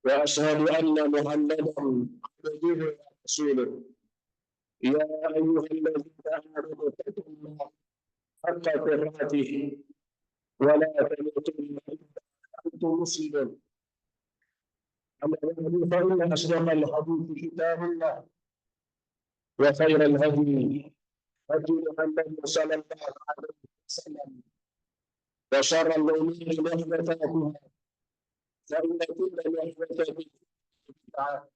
وأشهد أن محمدا عبده ورسوله. يا أيها الذين آمنوا اتقوا الله حق تقاته ولا تموتن إلا وأنتم مسلمون. أما بعد فإن أصدق الحديث كتاب الله وخير الهدي هدي محمد صلى الله عليه وسلم وشر الأمور محدثاتها فإن كل محدثة بدعة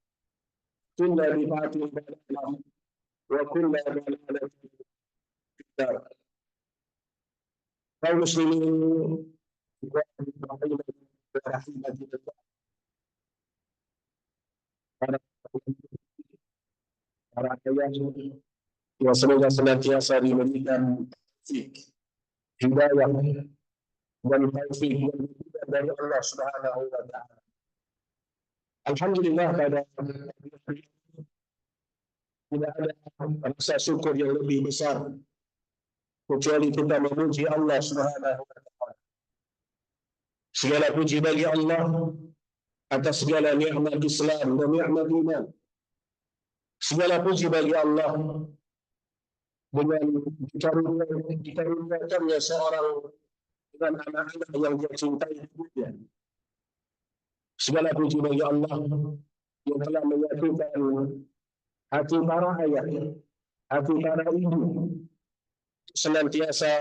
كل بدعة ضلالة وكل ضلالة في النار. kaum muslimin para ayah yang semoga senantiasa diberikan hidayah dan taufik dari Allah Subhanahu wa taala. Alhamdulillah pada tidak ada rasa syukur yang lebih besar kecuali kita memuji Allah Subhanahu wa taala. Segala puji bagi Allah atas segala nikmat Islam dan nikmat iman. Segala puji bagi Allah dengan dikaruniakannya seorang dengan anak-anak yang dia cintai dia. Segala puji bagi Allah yang telah menyatukan hati para ayah, hati para ibu, senantiasa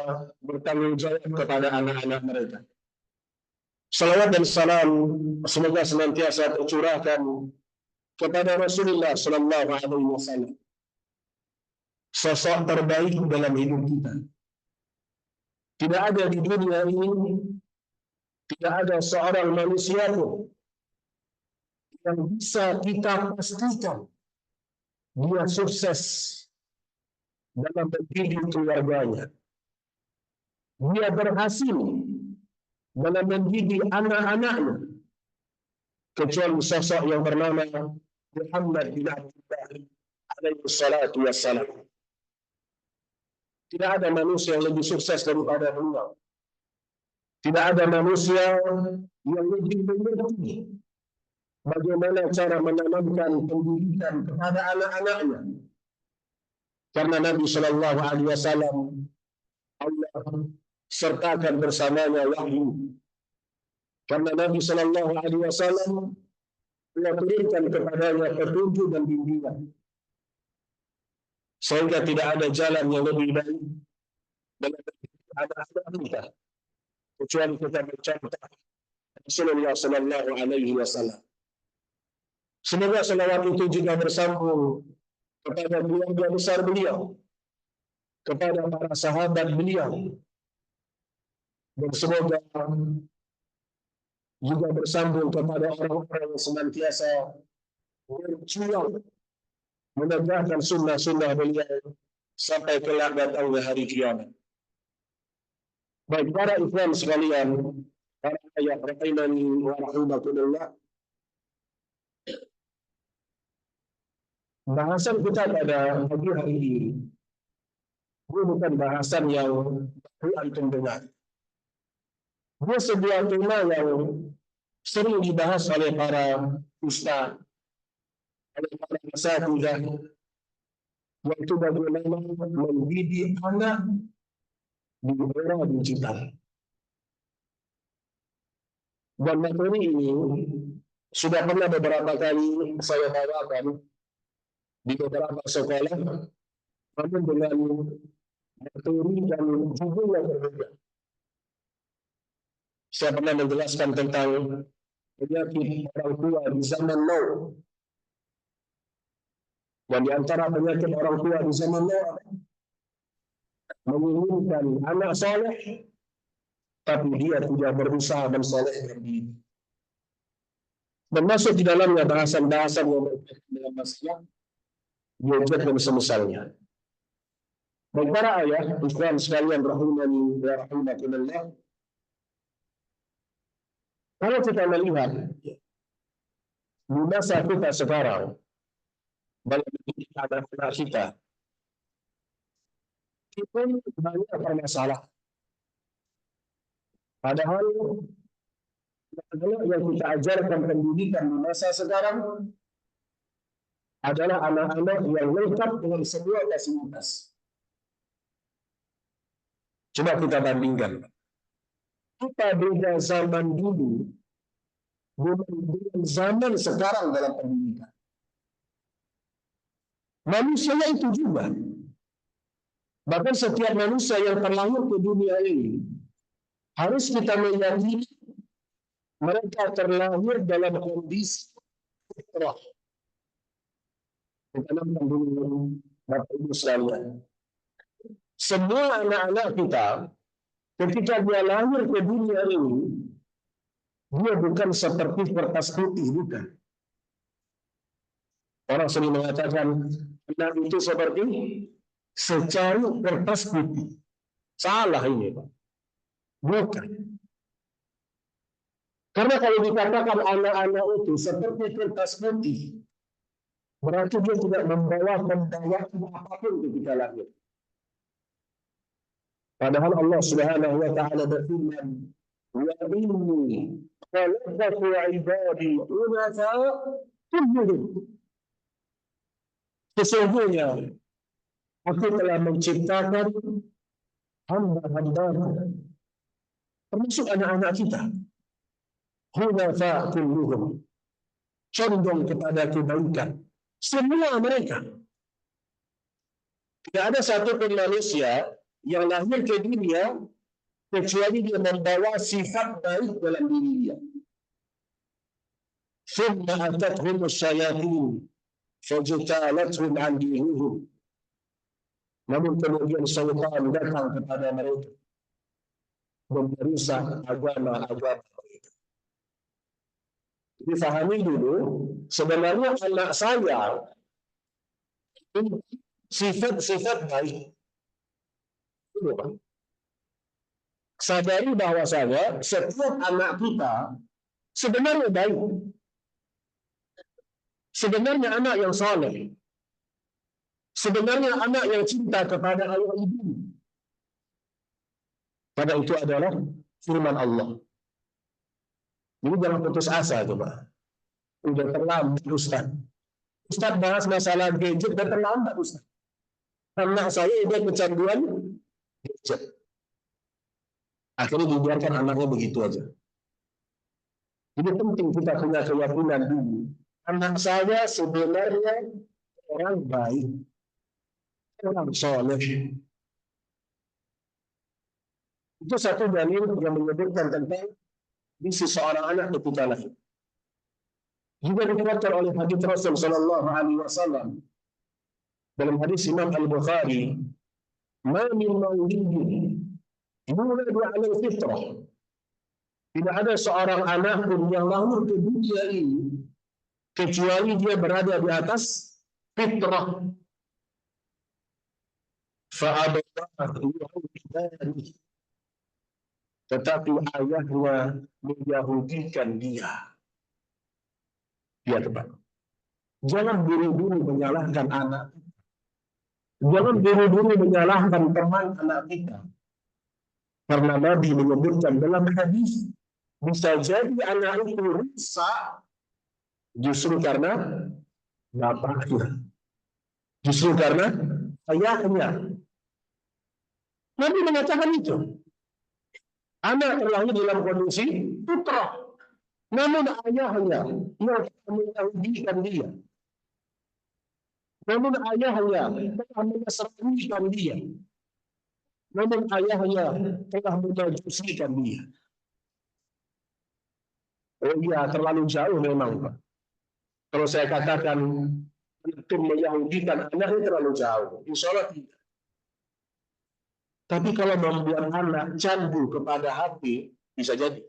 bertanggung jawab kepada anak-anak mereka. Salawat dan salam semoga senantiasa tercurahkan kepada Rasulullah Sallallahu Alaihi Wasallam, sosok terbaik dalam hidup kita. Tidak ada di dunia ini, tidak ada seorang manusia pun yang bisa kita pastikan dia sukses dalam mendidik keluarganya. Dia berhasil dalam mendidik anak-anaknya, kecuali sosok yang bernama Muhammad bin Abdullah alaihi salatu wassalam. Tidak ada manusia yang lebih sukses daripada beliau. Tidak ada manusia yang lebih mengerti bagaimana cara menanamkan pendidikan kepada anak-anaknya. Karena Nabi Shallallahu Alaihi Wasallam Allah sertakan bersamanya wahyu. Karena Nabi Shallallahu Alaihi Wasallam Allah turunkan kepadanya petunjuk dan bimbingan. Sehingga tidak ada jalan yang lebih baik dalam anak-anak kita kecuali kita mencontoh Rasulullah Sallallahu Alaihi Wasallam. Semoga salawat itu juga bersambung kepada keluarga besar beliau, kepada para sahabat beliau, dan semoga juga bersambung kepada orang-orang yang senantiasa berjuang menegakkan sunnah-sunnah beliau sampai kelak datangnya hari kiamat. Baik para ikhwan sekalian, para ayah rahimani wa rahimakumullah, bahasan kita pada pagi hari ini bukan bahasan yang baru antum dengar. Dia sebuah tema yang sering dibahas oleh para ustaz, oleh para asatidzah, yaitu bagaimana mendidik anak di era digital. Dan materi ini sudah pernah beberapa kali saya bawakan di beberapa sekolah, namun dengan materi dan judul yang berbeda. Saya pernah menjelaskan tentang penyakit orang tua di zaman now. Dan di antara penyakit orang tua di zaman now, menginginkan anak soleh, tapi dia tidak berusaha mensolehkan diri. Dan masuk di dalamnya bahasan-bahasan yang berkaitan dengan masalah gadget dan semisalnya. Baik para ayah, ikhwan sekalian rahimani wa rahimakumullah, kalau kita melihat di masa kita sekarang dalam anak-anak kita, itu banyak permasalahan. Padahal Adalah yang kita ajarkan pendidikan di masa sekarang adalah anak-anak yang lengkap dengan semua fasilitas. Coba kita bandingkan. Apa beda zaman dulu dengan zaman sekarang dalam pendidikan? Manusianya itu juga. Bahkan setiap manusia yang terlahir ke dunia ini harus kita meyakini mereka terlahir dalam kondisi fitrah. Ditanamkan dulu Bapak Ibu sekalian. Semua anak-anak kita ketika dia lahir ke dunia ini, dia bukan seperti kertas putih, bukan. Orang sering mengatakan anak itu seperti secaruk kertas putih. Salah ini, Pak. Bukan. Karena kalau dikatakan anak-anak itu seperti kertas putih, berarti dia tidak membawa apapun ketika lahir. Padahal Allah Subhanahu wa taala berfirman, "Wa inni khalaqtu 'ibadi unatha kulluhum." Sesungguhnya aku telah menciptakan hamba-hambaku, termasuk anak-anak kita. Hunatha kulluhum, condong kepada kebaikan. Semua mereka. Tidak ada satu pun manusia yang lahir ke dunia kecuali dia membawa sifat baik dalam diri dia. Thumma atathum asyayatin fajtalathum an dinihim. Namun kemudian syaitan datang kepada mereka dan merusak agama-agama mereka. Difahami dulu, sebenarnya anak saya sifat-sifat baik. Sadari bahwasanya setiap anak kita sebenarnya baik. Sebenarnya anak yang saleh. Sebenarnya anak yang cinta kepada ayah ibu. Pada itu adalah firman Allah. Jadi jangan putus asa, coba. Udah terlambat, Ustaz. Ustaz bahas masalah gadget, udah terlambat, Ustaz. Anak saya udah kecanduan gadget. Akhirnya dibiarkan anaknya begitu aja. Jadi penting kita punya keyakinan dulu. Anak saya sebenarnya orang baik, orang soleh. Itu satu dalil yang menyebutkan tentang visi seorang anak ketika lahir. Juga dikeluarkan oleh hadits Rasul Sallallahu Alaihi Wasallam dalam hadis Imam Al Bukhari, "Ma min maulidin yuladu 'ala al-fitrah." Tidak ada seorang anak pun yang lahir ke dunia ini kecuali dia berada di atas fitrah. Tetapi ayahnya menyahudikan dia. Dia tepat. Jangan buru-buru menyalahkan anak. Jangan buru-buru menyalahkan teman anak kita. Karena Nabi menyebutkan dalam hadis, bisa jadi anak itu rusak justru karena bapaknya. Justru karena ayahnya. Nabi mengatakan itu. Anak terlahir dalam kondisi fitrah. Namun ayahnya yang menyahudikan dia. Namun ayahnya telah menyeserahkan dia. Namun ayahnya telah menajusikan dia. Oh iya, terlalu jauh memang, Pak. Kalau saya katakan itu menyahudikan anaknya terlalu jauh. Insya Allah tidak. Tapi kalau membuat anak candu kepada HP, bisa jadi.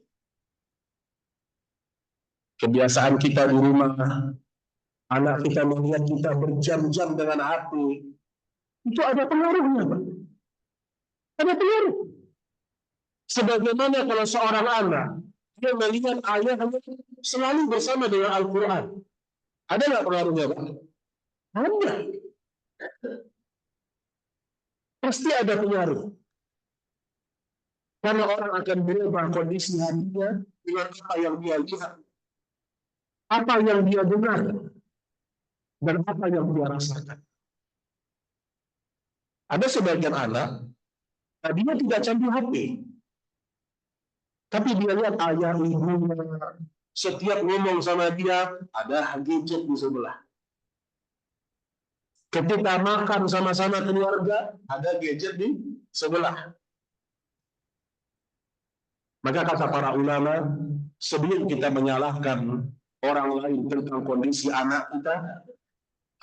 Kebiasaan kita di rumah, anak kita melihat kita berjam-jam dengan HP, itu ada pengaruhnya, Pak. Ada pengaruh. Sebagaimana kalau seorang anak, dia melihat ayahnya selalu bersama dengan Al-Quran. Ada nggak pengaruhnya, Pak? Ada. Pasti ada pengaruh. Karena orang akan berubah kondisi hatinya dengan apa yang dia lihat, apa yang dia dengar, dan apa yang dia rasakan. Ada sebagian anak, dia tidak candu HP, tapi dia lihat ayah ibunya setiap ngomong sama dia ada gadget di sebelah. Ketika makan sama-sama keluarga ada gadget di sebelah. Maka kata para ulama, sebelum kita menyalahkan orang lain tentang kondisi anak kita,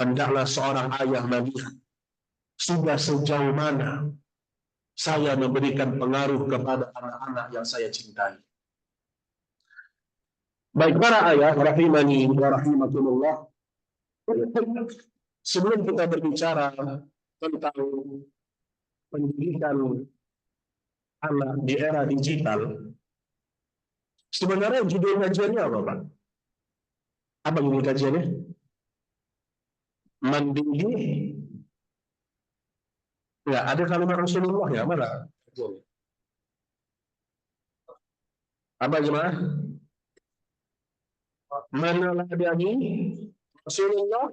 hendaklah seorang ayah melihat sudah sejauh mana saya memberikan pengaruh kepada anak-anak yang saya cintai. Baik para ayah, rahimani wa rahimakumullah, sebelum kita berbicara tentang pendidikan anak di era digital, sebenarnya judul kajiannya apa, Pak? Apa judul kajiannya? Mendidik. Ya, ada kalimat Rasulullah ya, mana? Apa gimana? Meneladani Rasulullah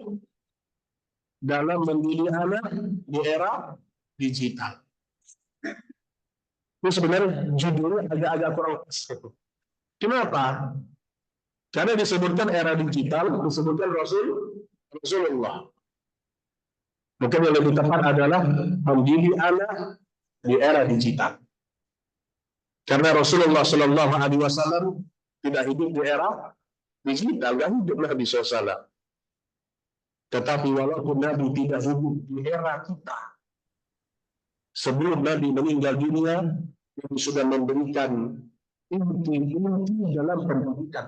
dalam mendidik anak di era digital. Ini sebenarnya judulnya agak-agak kurang pas. Kenapa? Karena disebutkan era digital, disebutkan Rasulullah. Mungkin yang lebih tepat adalah mendidik anak di era digital. Karena Rasulullah Shallallahu Alaihi Wasallam tidak hidup di era digital, tidak hidup Nabi SAW. Tetapi walaupun Nabi tidak hidup di era kita, sebelum Nabi meninggal dunia, Nabi sudah memberikan inti-inti dalam pendidikan.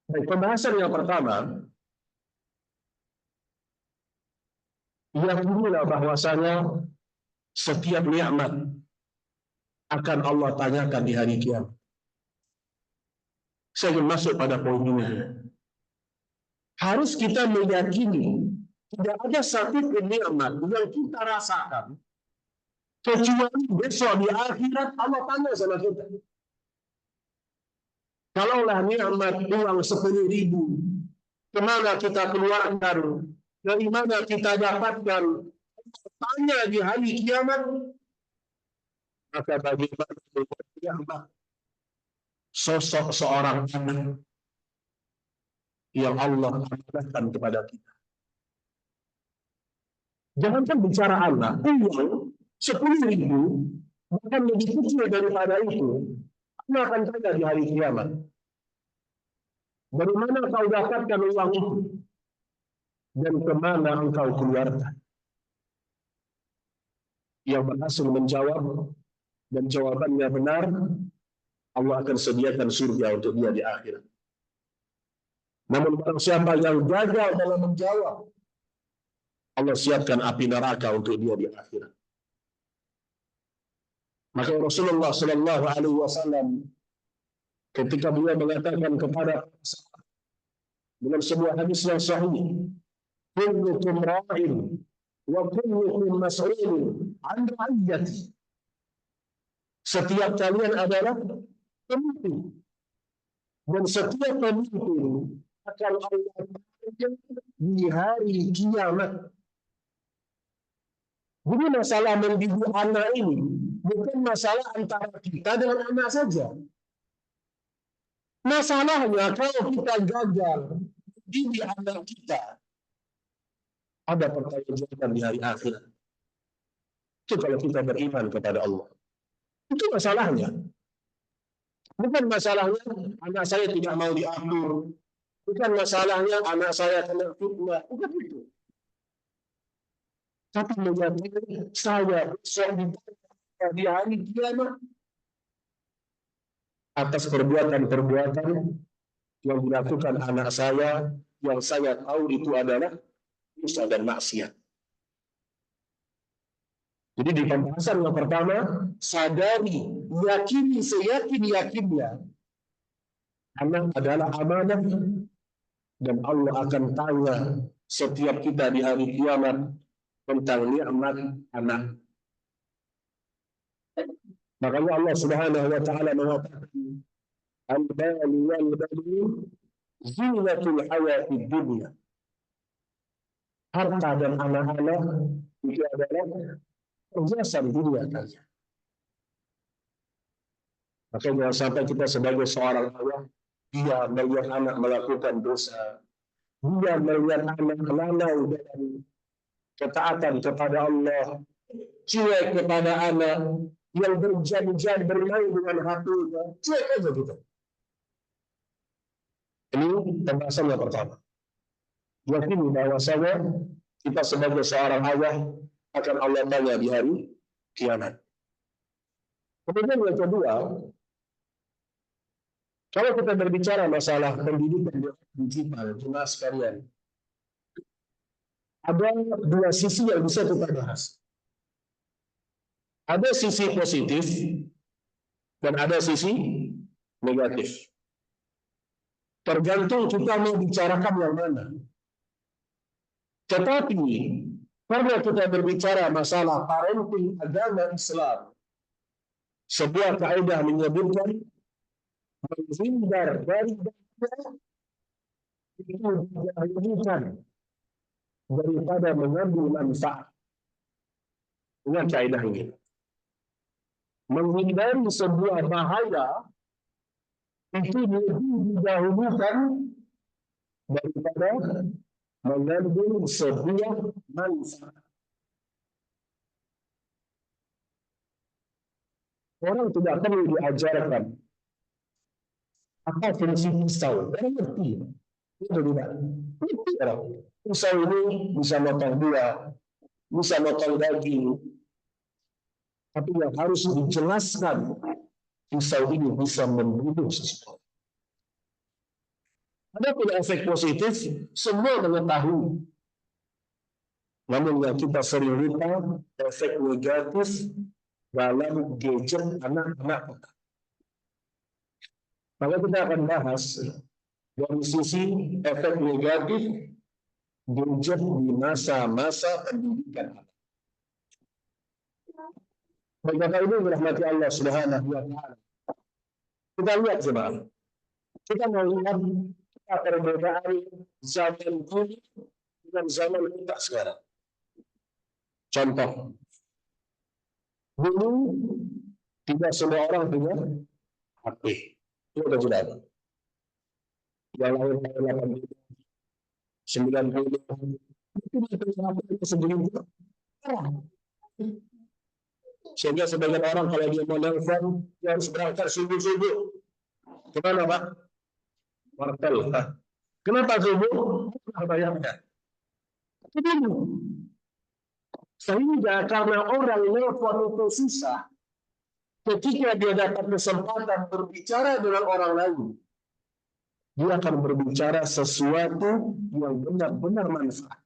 Baik, pembahasan yang pertama, yakinilah bahwasanya setiap nikmat akan Allah tanyakan di hari kiamat. Saya ingin masuk pada poin ini. Harus kita meyakini tidak ada satu nikmat yang kita rasakan kecuali besok di akhirat Allah tanya sama kita. Kalaulah nikmat uang 10.000, kemana kita keluarkan, dari mana kita dapatkan, tanya di hari kiamat, maka bagaimana sosok seorang anak yang Allah amanahkan kepada kita. Jangankan bicara anak, uang 10.000, bahkan lebih kecil daripada itu, Allah akan tanya di hari kiamat. Dari mana kau dapatkan uang itu? Dan kemana engkau keluarkan? Yang berhasil menjawab dan jawabannya benar, Allah akan sediakan surga untuk dia di akhirat. Namun barang siapa yang gagal dalam menjawab, Allah siapkan api neraka untuk dia di akhirat. Maka Rasulullah Shallallahu Alaihi Wasallam ketika beliau mengatakan kepada dalam sebuah hadis yang sahih, kullukum ra'in wa kullukum mas'ulun 'an ra'iyati. Setiap kalian adalah pemimpin, dan setiap pemimpin akan Allah tanya di hari kiamat. Jadi masalah mendidik anak ini bukan masalah antara kita dengan anak saja. Masalahnya kalau kita gagal mendidik anak kita, ada pertanggungjawaban di hari akhirat. Itu kalau kita beriman kepada Allah. Itu masalahnya. Bukan masalahnya anak saya tidak mau diatur. Bukan masalahnya anak saya kena fitnah. Bukan itu. Tapi meyakini saya di hari kiamat atas perbuatan-perbuatan yang dilakukan anak saya, yang saya tahu itu adalah dosa dan maksiat. Jadi di pembahasan yang pertama, sadari, yakini, seyakin-yakinnya anak adalah amanah, dan Allah akan tanya setiap kita di hari kiamat tentang nikmat anak. Makanya Allah Subhanahu wa taala mengatakan al-malu wal banun zinatul hayatid dunya. Harta dan anak-anak itu adalah perhiasan dunia kalian. Maka jangan sampai kita sebagai seorang ayah, dia melihat anak melakukan dosa, dia melihat anak lalai dalam ketaatan kepada Allah, cuek kepada anak yang berjam-jam bermain dengan HP-nya, cuek aja gitu. Ini pembahasan yang pertama. Yakini bahwasanya kita sebagai seorang ayah akan Allah tanya di hari kiamat. Kemudian yang kedua, kalau kita berbicara masalah pendidikan digital, jemaah sekalian, ada dua sisi yang bisa kita bahas. Ada sisi positif dan ada sisi negatif. Tergantung kita mau bicarakan yang mana. Tetapi karena kita berbicara masalah parenting agama Islam, sebuah kaidah menyebutkan menghindar dari bahaya itu dijauhkan daripada mengambil manfaat. Ingat kaidah ini. Menghindari sebuah bahaya itu lebih didahulukan daripada mengambil sebuah manfaat. Orang tidak perlu diajarkan apa fungsi pisau. Orang ngerti. Itu tidak. Pisau ini bisa motong buah, bisa motong daging. Tapi yang harus dijelaskan, pisau ini bisa membunuh seseorang. Adapun efek positif, semua mengetahui. Namun yang kita sering lupa, efek negatif dalam gadget anak-anak kita. Maka kita akan bahas dari sisi efek negatif gadget di masa-masa pendidikan anak. Bagaimana ini merahmati Allah Subhanahu wa taala. Kita lihat coba. Kita melihat perbedaan zaman dulu dengan zaman kita sekarang. Contoh, dulu tidak semua orang punya HP. Itu sudah sudah ada. Yang lahir tahun 80, 90, itu sebelum itu. Sehingga sebagian orang kalau dia mau nelfon, dia harus berangkat subuh-subuh. Kemana Pak? Wartel. Kenapa subuh? Bayangkan. Sehingga karena orang nelfon itu susah, ketika dia dapat kesempatan berbicara dengan orang lain, dia akan berbicara sesuatu yang benar-benar manfaat.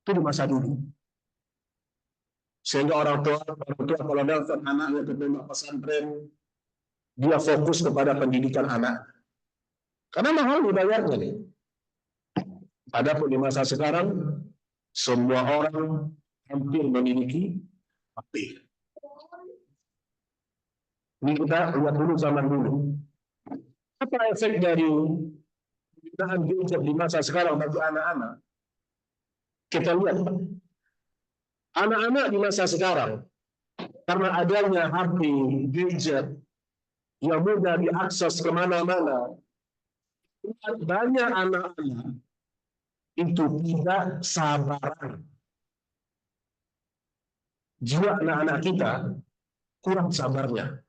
Itu di masa dulu. Sehingga orang tua kalau nelfon anaknya ke pondok pesantren, dia fokus kepada pendidikan anak. Karena mahal dibayarnya nih. Adapun di masa sekarang, semua orang hampir memiliki HP. Ini kita lihat dulu zaman dulu. Apa efek dari penggunaan gadget di masa sekarang bagi anak-anak? Kita lihat. Anak-anak di masa sekarang, karena adanya HP, gadget, yang mudah diakses kemana-mana, banyak anak-anak itu tidak sabaran. Jiwa anak-anak kita kurang sabarnya.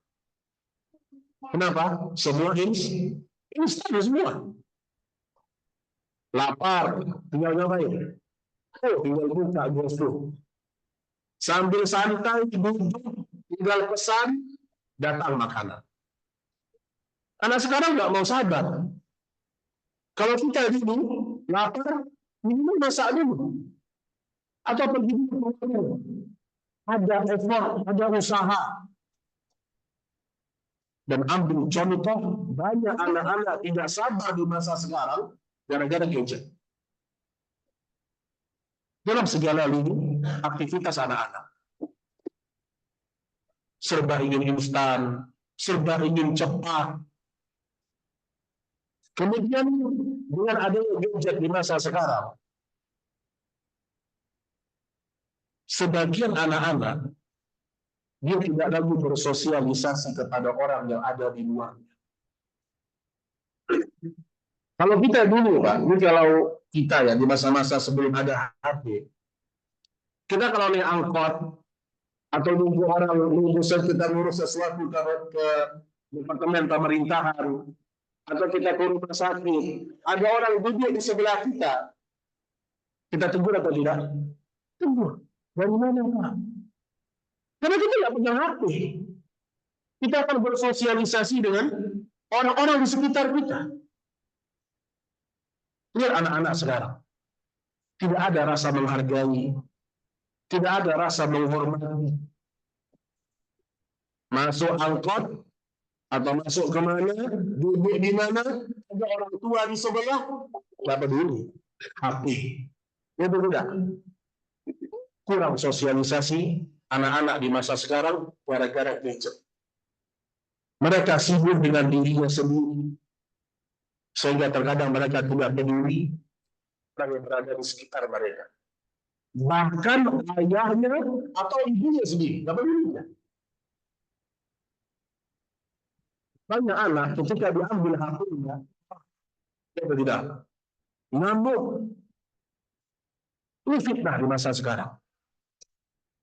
Kenapa? Semua instan semua. Lapar, tinggal ngapain? Tinggal buka GoFood. Sambil santai duduk, tinggal pesan, datang makanan. Anak sekarang nggak mau sabar. Kalau kita dulu lapar, minimal masak dulu. Atau pergi dulu. Ada effort, ada usaha. Dan ambil contoh, banyak anak-anak tidak sabar di masa sekarang gara-gara gadget. Dalam segala lini aktivitas anak-anak. serba ingin instan, serba ingin cepat. Kemudian dengan adanya gadget di masa sekarang, sebagian anak-anak dia tidak lagi bersosialisasi kepada orang yang ada di luar. Kalau kita dulu, Pak, ini kalau kita ya di masa-masa sebelum ada HP, kita kalau naik angkot atau nunggu orang nunggu kita ngurus sesuatu ke departemen pemerintahan atau kita ke rumah sakit, ada orang duduk di sebelah kita tegur atau tidak? Tegur. Dari mana, Pak? Karena kita tidak punya HP. Kita akan bersosialisasi dengan orang-orang di sekitar kita. Lihat anak-anak sekarang. Tidak ada rasa menghargai. Tidak ada rasa menghormati. Masuk angkot atau masuk kemana, duduk di mana, ada orang tua di sebelah, tidak peduli. HP. Itu tidak. Kurang sosialisasi anak-anak di masa sekarang gara-gara gadget. Mereka sibuk dengan dirinya sendiri, sehingga terkadang mereka tidak peduli orang yang berada di sekitar mereka. Bahkan ayahnya atau ibunya sendiri, tidak pedulinya. Banyak anak ketika diambil HP-nya, dia tidak ngamuk. Ini fitnah di masa sekarang.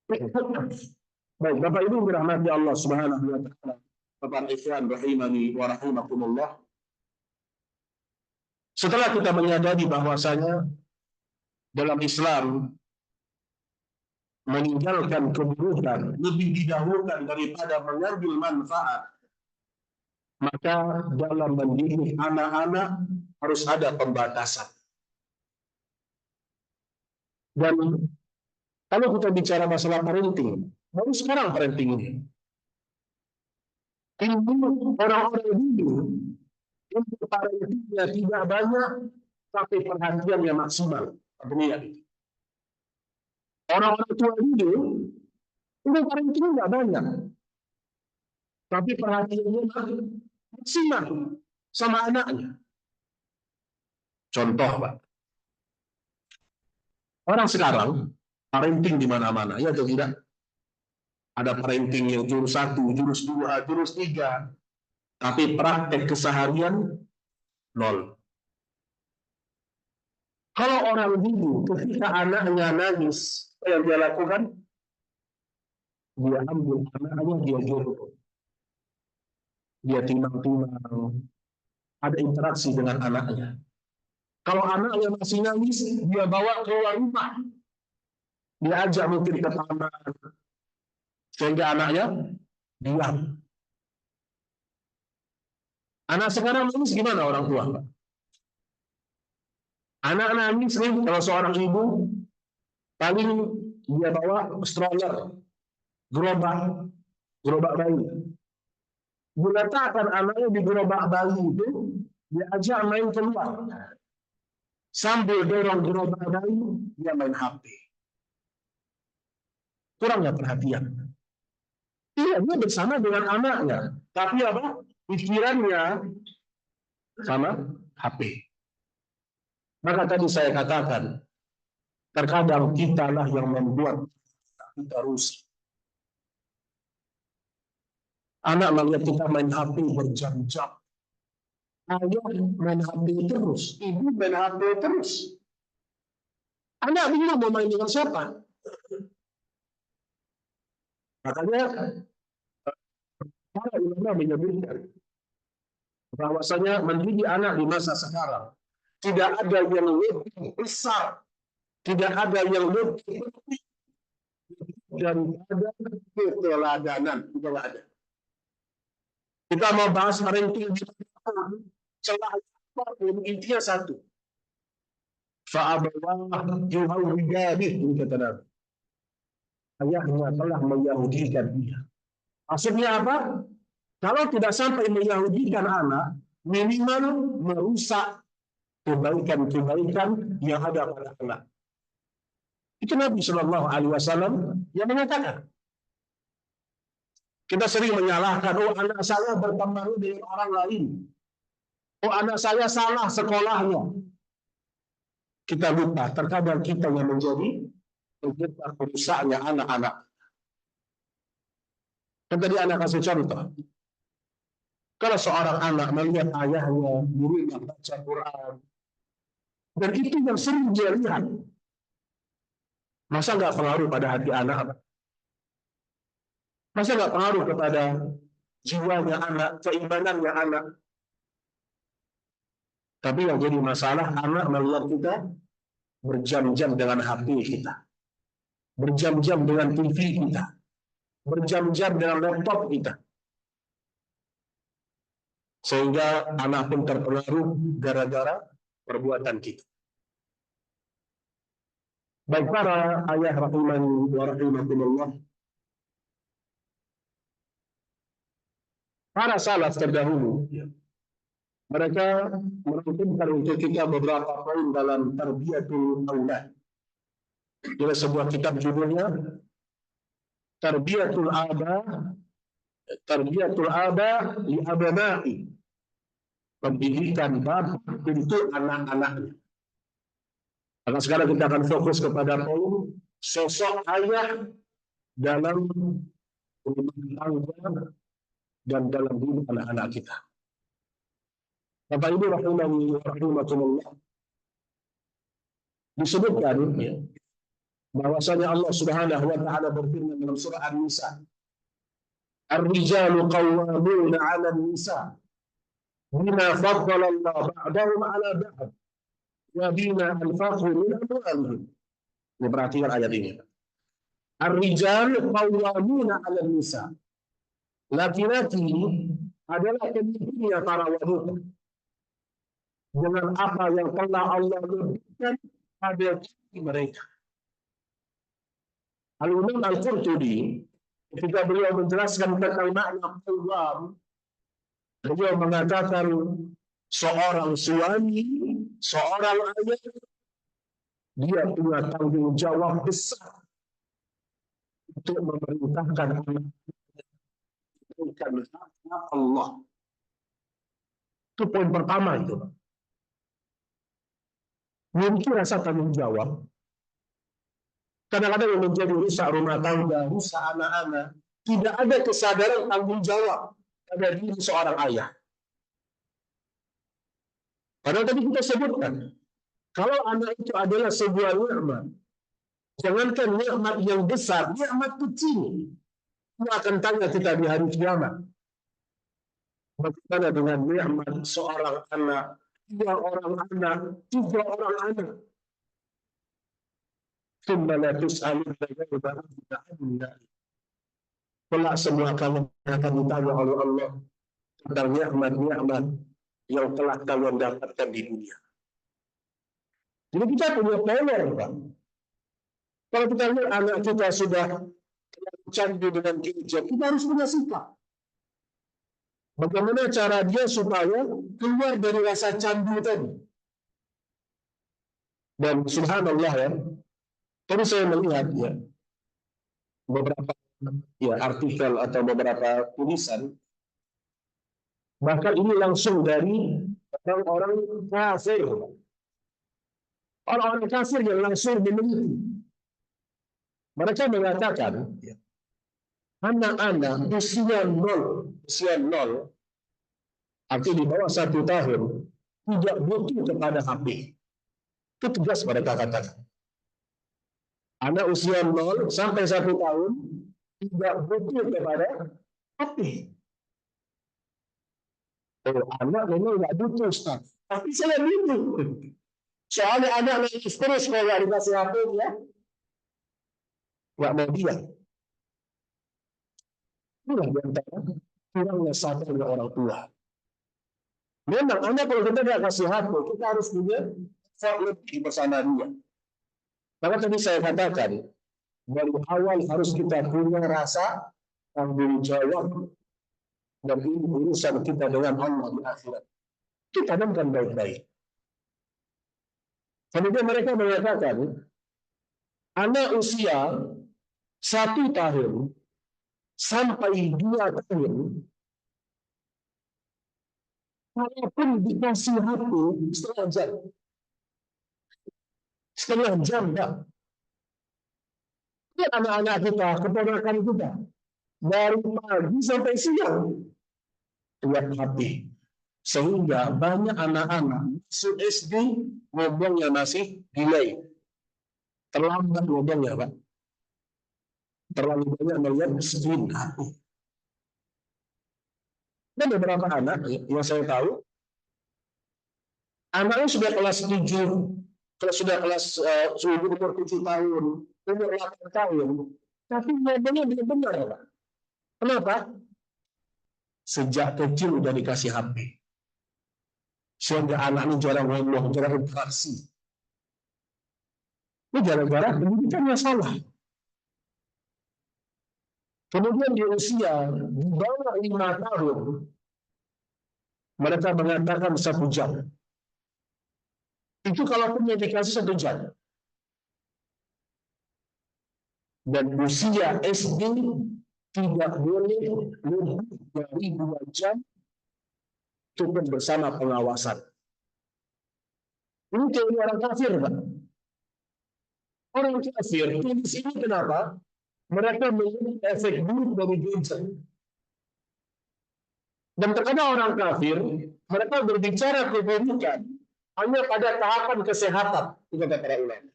Baik, Bapak Ibu dirahmati Allah Subhanahu wa taala. Bapak ikhwan rahimani wa rahimakumullah. Setelah kita menyadari bahwasanya dalam Islam meninggalkan keburukan lebih didahulukan daripada mengambil manfaat, maka dalam mendidik anak-anak harus ada pembatasan. Dan kalau kita bicara masalah parenting, baru sekarang parenting ini. Ilmu orang-orang dulu, ilmu parentingnya tidak banyak, tapi perhatiannya maksimal. Orang-orang tua dulu, ilmu parentingnya tidak banyak, tapi perhatiannya maksimal sama anaknya. Contoh, Pak. Orang sekarang parenting di mana-mana, ya atau tidak? Ada parenting yang jurus 1, jurus 2, jurus 3, tapi praktek keseharian 0. Kalau orang dulu ketika anaknya nangis, apa yang dia lakukan? Dia ambil anaknya, dia jurus. Dia timang-timang. Ada interaksi dengan anaknya. Kalau anaknya masih nangis, dia bawa keluar rumah. Dia ajak mungkin ke taman. Sehingga anaknya diam. Anak sekarang nangis gimana orang tua? Anak nangis nih, kalau seorang ibu, paling dia bawa stroller, gerobak bayi. Diletakkan anaknya di gerobak bayi itu, dia ajak main keluar. Sambil dorong gerobak bayi, dia main HP. Kurangnya perhatian. Iya, dia bersama dengan anaknya. Tapi apa? Pikirannya sama HP. Maka tadi saya katakan, terkadang kitalah yang membuat kita rusak. Anak melihat kita main HP berjam-jam. Ayah main HP terus, ibu main HP terus. Anak bingung mau main dengan siapa? Makanya para ulama menyebutkan bahwasanya mendidik anak di masa sekarang tidak ada yang lebih besar, tidak ada yang lebih penting daripada keteladanan. Tidak ada. Kita mau bahas parenting celah apapun, intinya satu. Fa'abawah yuhawidani, kata Nabi. Ayahnya telah meyahudikan dia. Maksudnya apa? Kalau tidak sampai meyahudikan anak, minimal merusak kebaikan-kebaikan yang ada pada anak. Itu Nabi Shallallahu Alaihi Wasallam yang mengatakan. Kita sering menyalahkan, oh anak saya berteman dengan orang lain. Oh anak saya salah sekolahnya. Kita lupa, terkadang kita yang menjadi penyebab rusaknya anak-anak. Kan tadi anak kasih contoh. Kalau seorang anak melihat ayahnya di rumah baca Quran, dan itu yang sering dia lihat, masa nggak pengaruh pada hati anak? Masa nggak pengaruh kepada jiwanya anak, keimanannya anak? Tapi yang jadi masalah, anak melihat kita berjam-jam dengan HP kita, berjam-jam dengan TV kita, berjam-jam dengan laptop kita. Sehingga anak pun terpengaruh gara-gara perbuatan kita. Baik para ayah rahimani wa rahimakumullah, para salaf terdahulu, mereka merangkumkan untuk kita beberapa poin dalam tarbiyatul aulad. Ada sebuah kitab judulnya Tarbiyatul Aba li Abna'i. Pendidikan bapak untuk anak-anaknya. Maka sekarang kita akan fokus kepada poin sosok ayah dalam rumah tangga dan dalam hidup anak-anak kita. Bapak Ibu rahimani wa rahimakumullah, disebutkan bahwasanya Allah Subhanahu wa taala berfirman dalam surah An-Nisa, "Ar-rijalu qawwamuna 'ala an-nisa bima faddala Allah ba'dahum 'ala ba'd wa bima anfaqu min amwalihim." Ini perhatikan ayat ini. Ar-rijal qawwamuna 'ala an-nisa. Laki-laki adalah pemimpinnya para wanita dengan apa yang telah Allah berikan pada mereka. Al-Imam Al-Qurtubi ketika beliau menjelaskan tentang makna qawwam, beliau mengatakan seorang suami, seorang ayah, dia punya tanggung jawab besar untuk memerintahkan anak Allah. Itu poin pertama itu. Memiliki rasa tanggung jawab. Kadang-kadang yang menjadi rusak rumah tangga, rusak anak-anak, tidak ada kesadaran tanggung jawab pada diri seorang ayah. Padahal tadi kita sebutkan, kalau anak itu adalah sebuah nikmat, jangankan nikmat yang besar, nikmat kecil, dia akan tanya kita di hari kiamat. Bagaimana dengan nikmat seorang anak, 2 orang anak, 3 orang anak? Kelak semua kalian akan ditanya oleh Allah tentang nikmat-nikmat yang telah kalian dapatkan di dunia. Jadi kita punya power, Pak. Kalau kita lihat anak kita sudah candu dengan gadget, kita harus punya sikap. Bagaimana cara dia supaya keluar dari rasa candu tadi? Dan subhanallah ya, tadi saya melihat beberapa artikel atau beberapa tulisan, bahkan ini langsung dari orang-orang kafir. Orang-orang kafir yang langsung meneliti. Mereka mengatakan, anak-anak usia 0, artinya di bawah 1 tahun, tidak butuh kepada HP. Itu tegas mereka katakan. Anak usia 0 sampai 1 tahun tidak butuh kepada HP. Oh, anak memang nggak butuh, Ustaz. Tapi saya butuh. Soalnya anak nangis terus kalau nggak dikasih HP, ya nggak mau diam. Inilah di antara kurangnya sabarnya orang tua. Memang anak kalau kita nggak kasih HP, kita harus punya effort lebih bersama dia. Maka tadi saya katakan, dari awal harus kita punya rasa tanggung jawab dan ini urusan kita dengan Allah di akhirat. Kita tanamkan baik-baik. Kemudian mereka mengatakan, anak usia 1 tahun sampai 2 tahun, walaupun dikasih HP setengah jam, Pak. Lihat anak-anak kita, keponakan kita, dari pagi sampai siang, lihat HP. Sehingga banyak anak-anak masuk SD ngomongnya masih delay. Terlambat ngomongnya, Pak. Terlalu banyak melihat screen HP. Dan beberapa anak yang saya tahu, anaknya sudah kelas 7, kalau sudah kelas umur 7 tahun, umur 8 tahun, tapi ngomongnya benar-benar, Pak. Kenapa? Sejak kecil udah dikasih HP. Sehingga anak ini jarang ngomong, jarang interaksi. Ini gara-gara pendidikannya salah. Kemudian di usia di bawah 5 tahun, mereka mengatakan 1 jam. Itu kalaupun yang dikasih 1 jam. Dan usia SD tidak boleh lebih dari 2 jam cukup bersama pengawasan. Ini teori orang kafir, Pak. Orang kafir, tulis ini kenapa? Mereka melihat efek buruk dari gadget. Dan terkadang orang kafir, mereka berbicara keburukan hanya pada tahapan kesehatan, kata para ulama.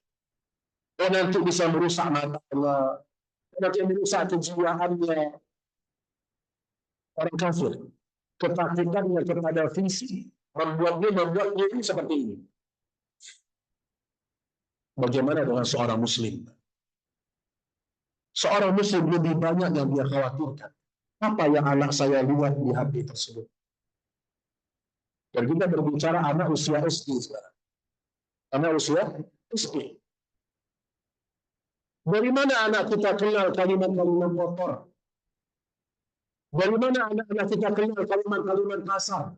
Oh, nanti bisa merusak matanya, nanti merusak kejiwaannya. Orang kafir, ketakutannya kepada fisik membuatnya ini seperti ini. Bagaimana dengan seorang muslim? Seorang muslim lebih banyak yang dia khawatirkan. Apa yang anak saya lihat di HP tersebut? Dan kita berbicara anak usia SD sekarang. Anak usia SD. Dari mana anak kita kenal kalimat-kalimat kotor? Dari mana anak-anak kita kenal kalimat-kalimat kasar?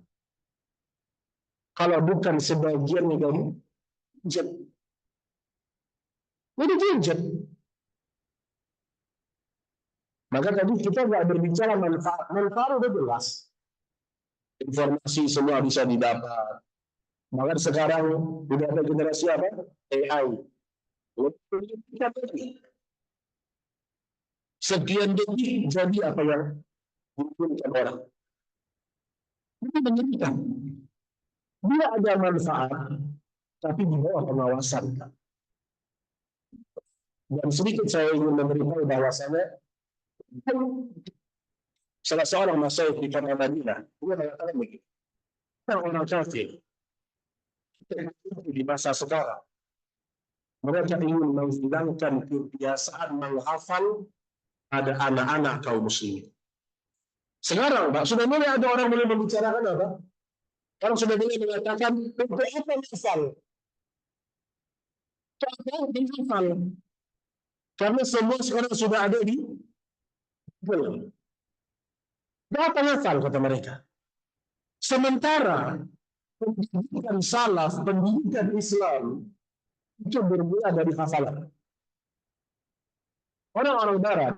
Kalau bukan sebagian dari gadget. Jadi gadget. Maka tadi kita nggak berbicara manfaat. Manfaat udah jelas. Informasi semua bisa didapat. Maka sekarang udah ada generasi apa? AI. Sekian detik jadi apa yang diinginkan orang. Itu menyedihkan. Dia ada manfaat, tapi di bawah pengawasan. Dan sedikit saya ingin memberitahu bahwasannya salah seorang masyayikh di kota Madinah, dia mengatakan begini, orang kafir di masa sekarang, mereka ingin menghilangkan kebiasaan menghafal ada anak-anak kaum muslimin. Sekarang, Pak, sudah mulai ada orang mulai membicarakan apa? Orang sudah mulai mengatakan, untuk apa menghafal? Contoh menghafal. Karena semua sekarang sudah ada di Google. Berapa hafal kata mereka? Sementara pendidikan salaf, pendidikan Islam itu bermula dari hafalan. Orang-orang Barat,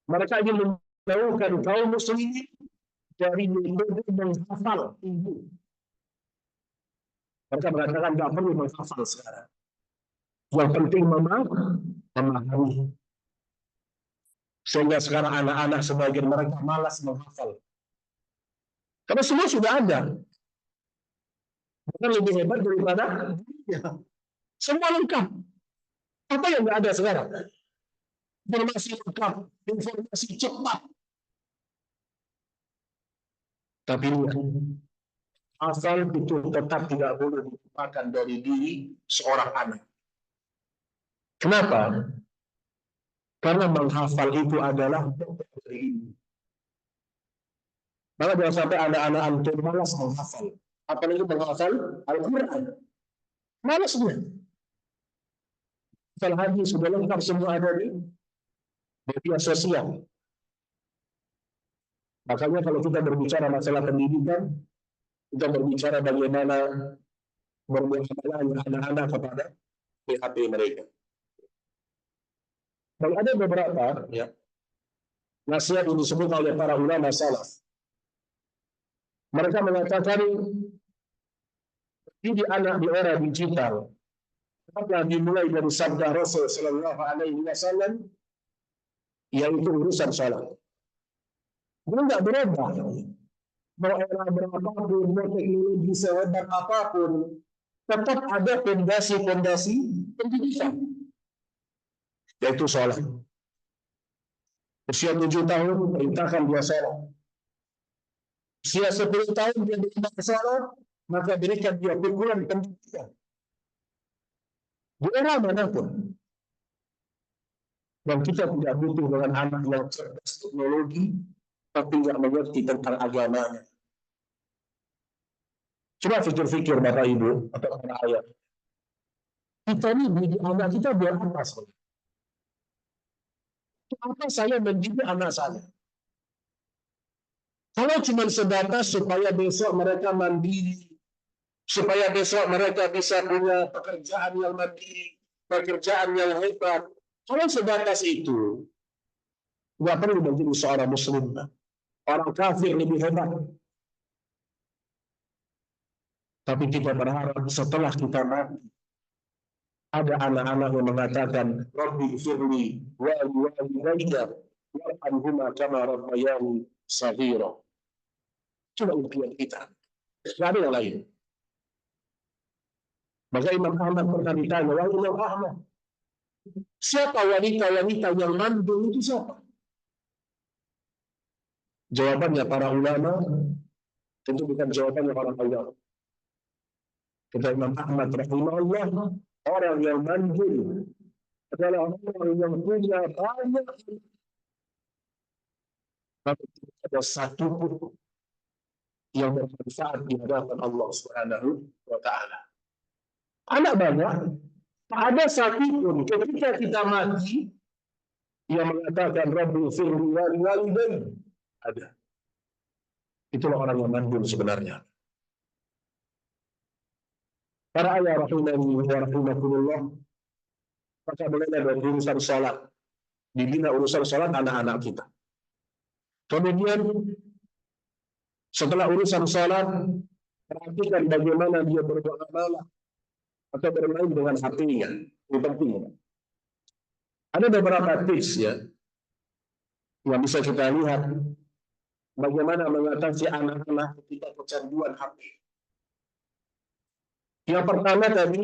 mereka ingin menjauhkan kaum muslimin dari metode menghafal ilmu. Mereka mengatakan tidak perlu menghafal sekarang. Yang penting memahami. Sehingga sekarang anak-anak sebagian mereka malas menghafal. Karena semua sudah ada. Bukan lebih hebat daripada ya. Semua lengkap. Apa yang nggak ada sekarang? Informasi lengkap, informasi cepat. Tapi asal itu tetap tidak boleh dilupakan dari diri seorang anak. Kenapa? Karena menghafal itu adalah dari ini. Maka jangan sampai anak-anak antum malas menghafal. Apalagi menghafal Al-Quran. Malas dia. Hafal hadis sudah lengkap semua ada di media sosial. Makanya kalau kita berbicara masalah pendidikan, kita berbicara bagaimana bermuamalah anak-anak kepada PHP mereka. Dan ada beberapa ya Nasihat yang disebut oleh para ulama salaf. Mereka mengatakan ini anak di era digital. Telah dimulai dari sabda Rasul Sallallahu Alaihi Wasallam, yaitu urusan salat. Dia nggak berubah. Mau era berapapun, mau teknologi sehebat apapun, tetap ada fondasi-fondasi pendidikan, yaitu salat. Usia 7 tahun, perintahkan dia salat. Usia 10 tahun, dia tidak salat, maka berikan dia pukulan pendidikan. Di era manapun. Dan kita tidak butuh dengan anak yang cerdas teknologi, tapi nggak mengerti tentang agamanya. Coba pikir-pikir Bapak Ibu atau para ayah. Kita ini didik anak kita biar apa sebenarnya? Apa saya mendidik anak saya? Kalau cuma sebatas supaya besok mereka mandiri, supaya besok mereka bisa punya pekerjaan yang mandiri, pekerjaan yang hebat. Kalau sebatas itu, nggak perlu menjadi seorang muslim. Orang kafir lebih hebat. Tapi kita berharap setelah kita mati, ada anak-anak yang mengatakan, Rabbi firli wa walidayya warhamhuma kama rabbayani shaghira. Coba impian kita. Tidak ada yang lain. Maka Imam Ahmad pernah ditanya, wahai Imam Ahmad, siapa wanita-wanita yang mandul itu siapa? Jawabannya para ulama, tentu bukan jawabannya para ulama. Kata Imam Ahmad rahimahullah, orang yang mandul adalah orang yang punya banyak, tapi tidak ada satu pun yang bermanfaat di hadapan Allah Subhanahu wa Ta'ala. Anak banyak, tak ada satu pun ketika kita mati yang mengatakan Rabbi firli wa walidayya. Ada. Itulah orang yang mandul sebenarnya. Para ayah rahimani wa rahimakumullah, maka mulailah dari urusan salat. Dibina urusan salat anak-anak kita. Kemudian setelah urusan salat, perhatikan bagaimana dia bermuamalah atau bermain dengan HP-nya. Ini penting. Ada beberapa tips ya yang bisa kita lihat bagaimana mengatasi anak-anak ketika kecanduan HP. Yang pertama tadi,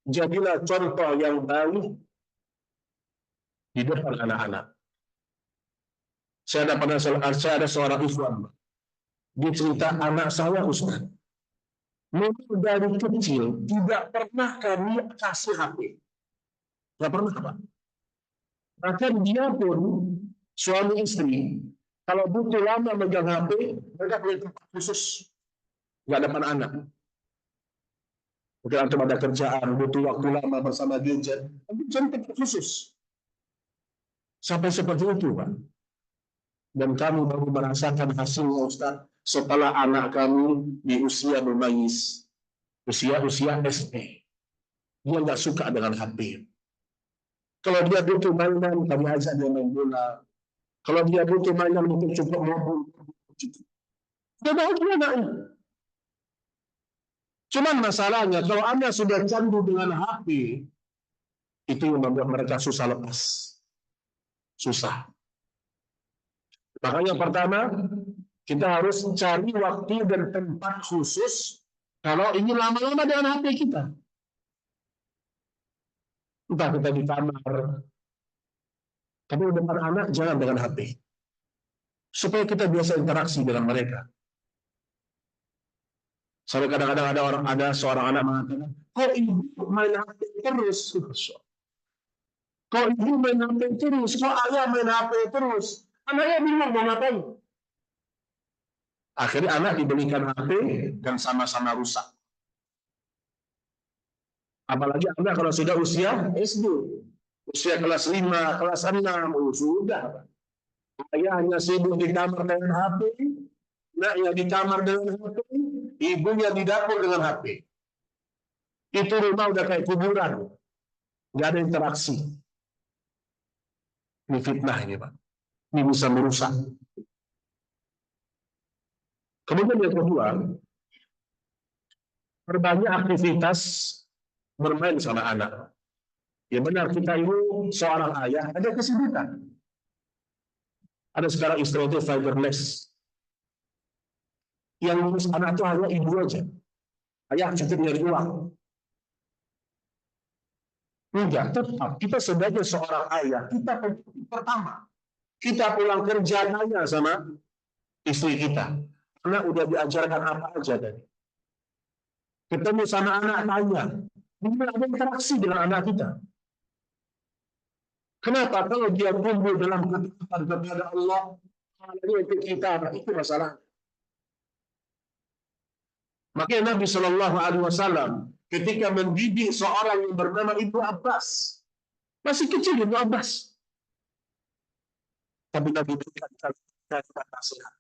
jadilah contoh yang baik di depan anak-anak. Saya ada seorang ikhwan. Dia cerita, anak saya Ustaz, memang dari kecil tidak pernah kami kasih HP. Tidak pernah, Pak. Bahkan dia pun, suami istri, kalau butuh lama megang HP, mereka punya tempat khusus. Nggak depan anak. Mungkin antum ada kerjaan, butuh waktu lama bersama gadget, tapi tempat khusus. Sampai seperti itu, Pak. Dan kami baru merasakan hasilnya, Ustaz, setelah anak kami di usia bermayis, usia SD. Dia nggak suka dengan HP. Kalau dia butuh mainan, kami ajak dia main bola. Kalau dia butuh mainan untuk cukup mobil, dia bahagia anaknya. Cuman masalahnya, kalau Anda sudah candu dengan HP, itu yang membuat mereka susah lepas. Susah. Makanya pertama, kita harus cari waktu dan tempat khusus kalau ingin lama-lama dengan HP kita. Entah kita di kamar, tapi di depan anak jangan dengan HP. Supaya kita biasa interaksi dengan mereka. Sampai kadang-kadang ada seorang anak mengatakan, kok ibu main HP terus? Kok ibu main HP terus? Kok ayah main HP terus? Anaknya bingung mau ngapain. Akhirnya anak dibelikan HP dan sama-sama rusak. Apalagi anak kalau sudah usia SD. Usia kelas 5, kelas 6, sudah. Ayah hanya sibuk di kamar dengan HP, anaknya di kamar dengan HP, ibunya di dapur dengan HP. Itu rumah udah kayak kuburan. Nggak ada interaksi. Ini fitnah ini, Pak. Ini bisa merusak. Kemudian yang kedua, perbanyak aktivitas bermain sama anak. Ya benar, kita ini seorang ayah, ada kesibukan. Ada sekarang istilah itu fiberless. Yang ngurus anak itu hanya ibu aja. Ayah cukup nyari uang. Enggak, tetap kita sebagai seorang ayah, kita pertama, kita pulang kerja tanya sama istri kita. Anak udah diajarkan apa aja tadi. Ketemu sama anak tanya. Mungkin ada interaksi dengan anak kita. Kenapa? Kalau dia tumbuh dalam ketaatan kepada Allah, ini untuk kita, itu masalah. Makanya Nabi Shallallahu Alaihi Wasallam ketika mendidik seorang yang bernama Ibnu Abbas, masih kecil Ibnu Abbas, tapi Nabi berikan kata nasihat.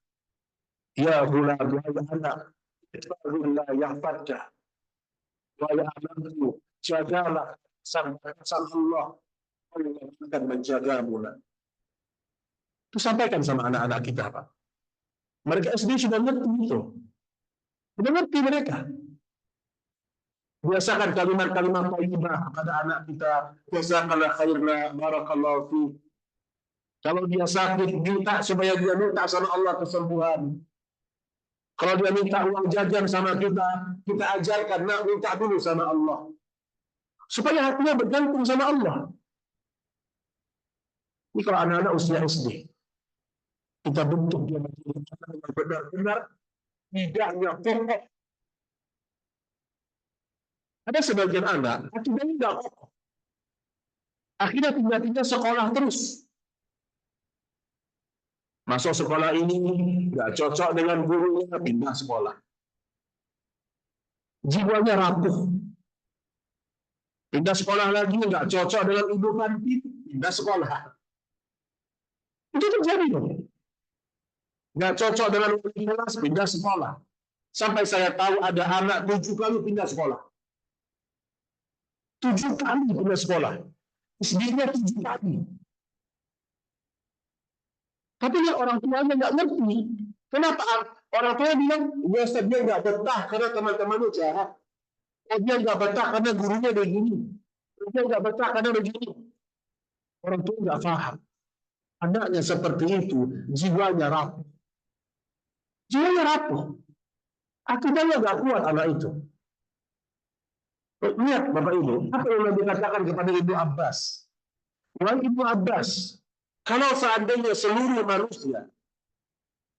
Ya gulam, ya anak, ittaqillah yahfadka. Wahai anakku, jagalah sang Allah. Allah akan menjagamu. Itu sampaikan sama anak-anak kita, Pak. Mereka SD sudah ngerti itu. Sudah ngerti mereka. Biasakan kalimat-kalimat thayyibah kepada anak kita. Jazakallah khairna, barakallahu fi. Kalau dia sakit, minta supaya dia minta sama Allah kesembuhan. Kalau dia minta uang jajan sama kita, kita ajarkan, nah minta dulu sama Allah. Supaya hatinya bergantung sama Allah. Ini kalau anak-anak usia SD, kita bentuk dia menjadi benar-benar tidaknya kokoh. Ada sebagian anak, akidahnya tidak kokoh. Akhirnya tinggal-tinggal sekolah terus. Masuk sekolah ini, nggak cocok dengan gurunya, pindah sekolah. Jiwanya rapuh. Pindah sekolah lagi, nggak cocok dengan ibu kantin, pindah sekolah. Itu terjadi dong. Nggak cocok dengan kelas, pindah sekolah. Sampai saya tahu ada anak 7 kali pindah sekolah. 7 kali pindah sekolah. SD-nya 7 kali. Tapi ya orang tuanya nggak ngerti. Kenapa? Orang tua bilang, ya Ustaz, dia nggak betah karena teman-temannya jahat. Dia nggak betah karena gurunya begini. Dia nggak betah karena begini. Orang tua nggak paham. Anaknya seperti itu, jiwanya rapuh. Jiwanya rapuh. Akidahnya nggak kuat anak itu. Lihat Bapak Ibu, apa yang Nabi katakan kepada Ibnu Abbas? Wahai Ibnu Abbas, kalau seandainya seluruh manusia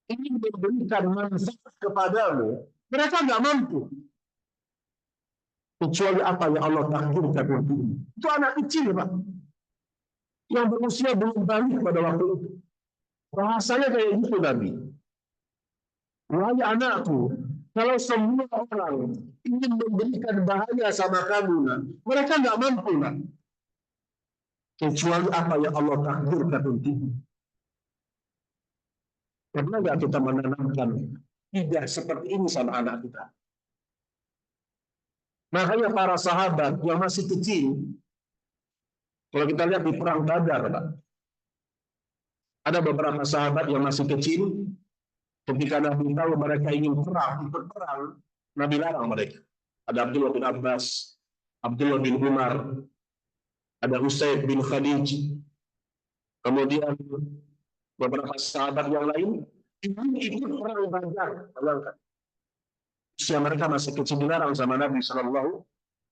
ingin memberikan manfaat kepadamu, mereka nggak mampu. Kecuali apa yang Allah takdirkan untukmu. Itu anak kecil, Pak. Yang berusia belum balik pada waktu itu. Bahasanya kayak gitu Nabi. Wahai anakku, kalau semua orang ingin memberikan bahaya sama kamu, mereka nggak mampu, kecuali apa yang Allah takdirkan untukmu. Pernah nggak kita menanamkan tidak seperti ini sama anak kita? Makanya para sahabat yang masih kecil, kalau kita lihat di perang Badar, Pak, ada beberapa sahabat yang masih kecil, ketika Nabi tahu mereka ingin ikut perang, Nabi larang mereka. Ada Abdullah bin Abbas, Abdullah bin Umar, ada Usaid bin Khalid, kemudian beberapa sahabat yang lain ingin ikut perang Badar. Bayangkan. Usia mereka masih kecil, dilarang sama Nabi Shallallahu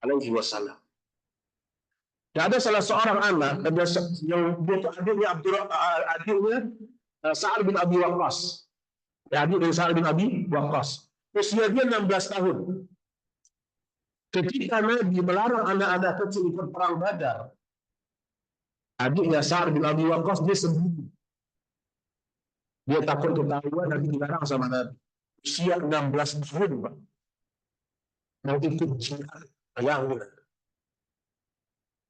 Alaihi Wasallam. Dan ada salah seorang anak yang dia itu adiknya Sa'ad bin Abi Waqqas. Adik dari Sa'ad bin Abi Waqqas. Usia dia 16 tahun. Ketika Nabi melarang anak-anak kecil ikut perang Badar, adiknya Sa'ad bin Abi Waqqas dia sembunyi. Dia takut ketahuan Nabi dilarang sama Nabi. Usia 16 tahun, Pak. Mau ikut jihad. Bayangin.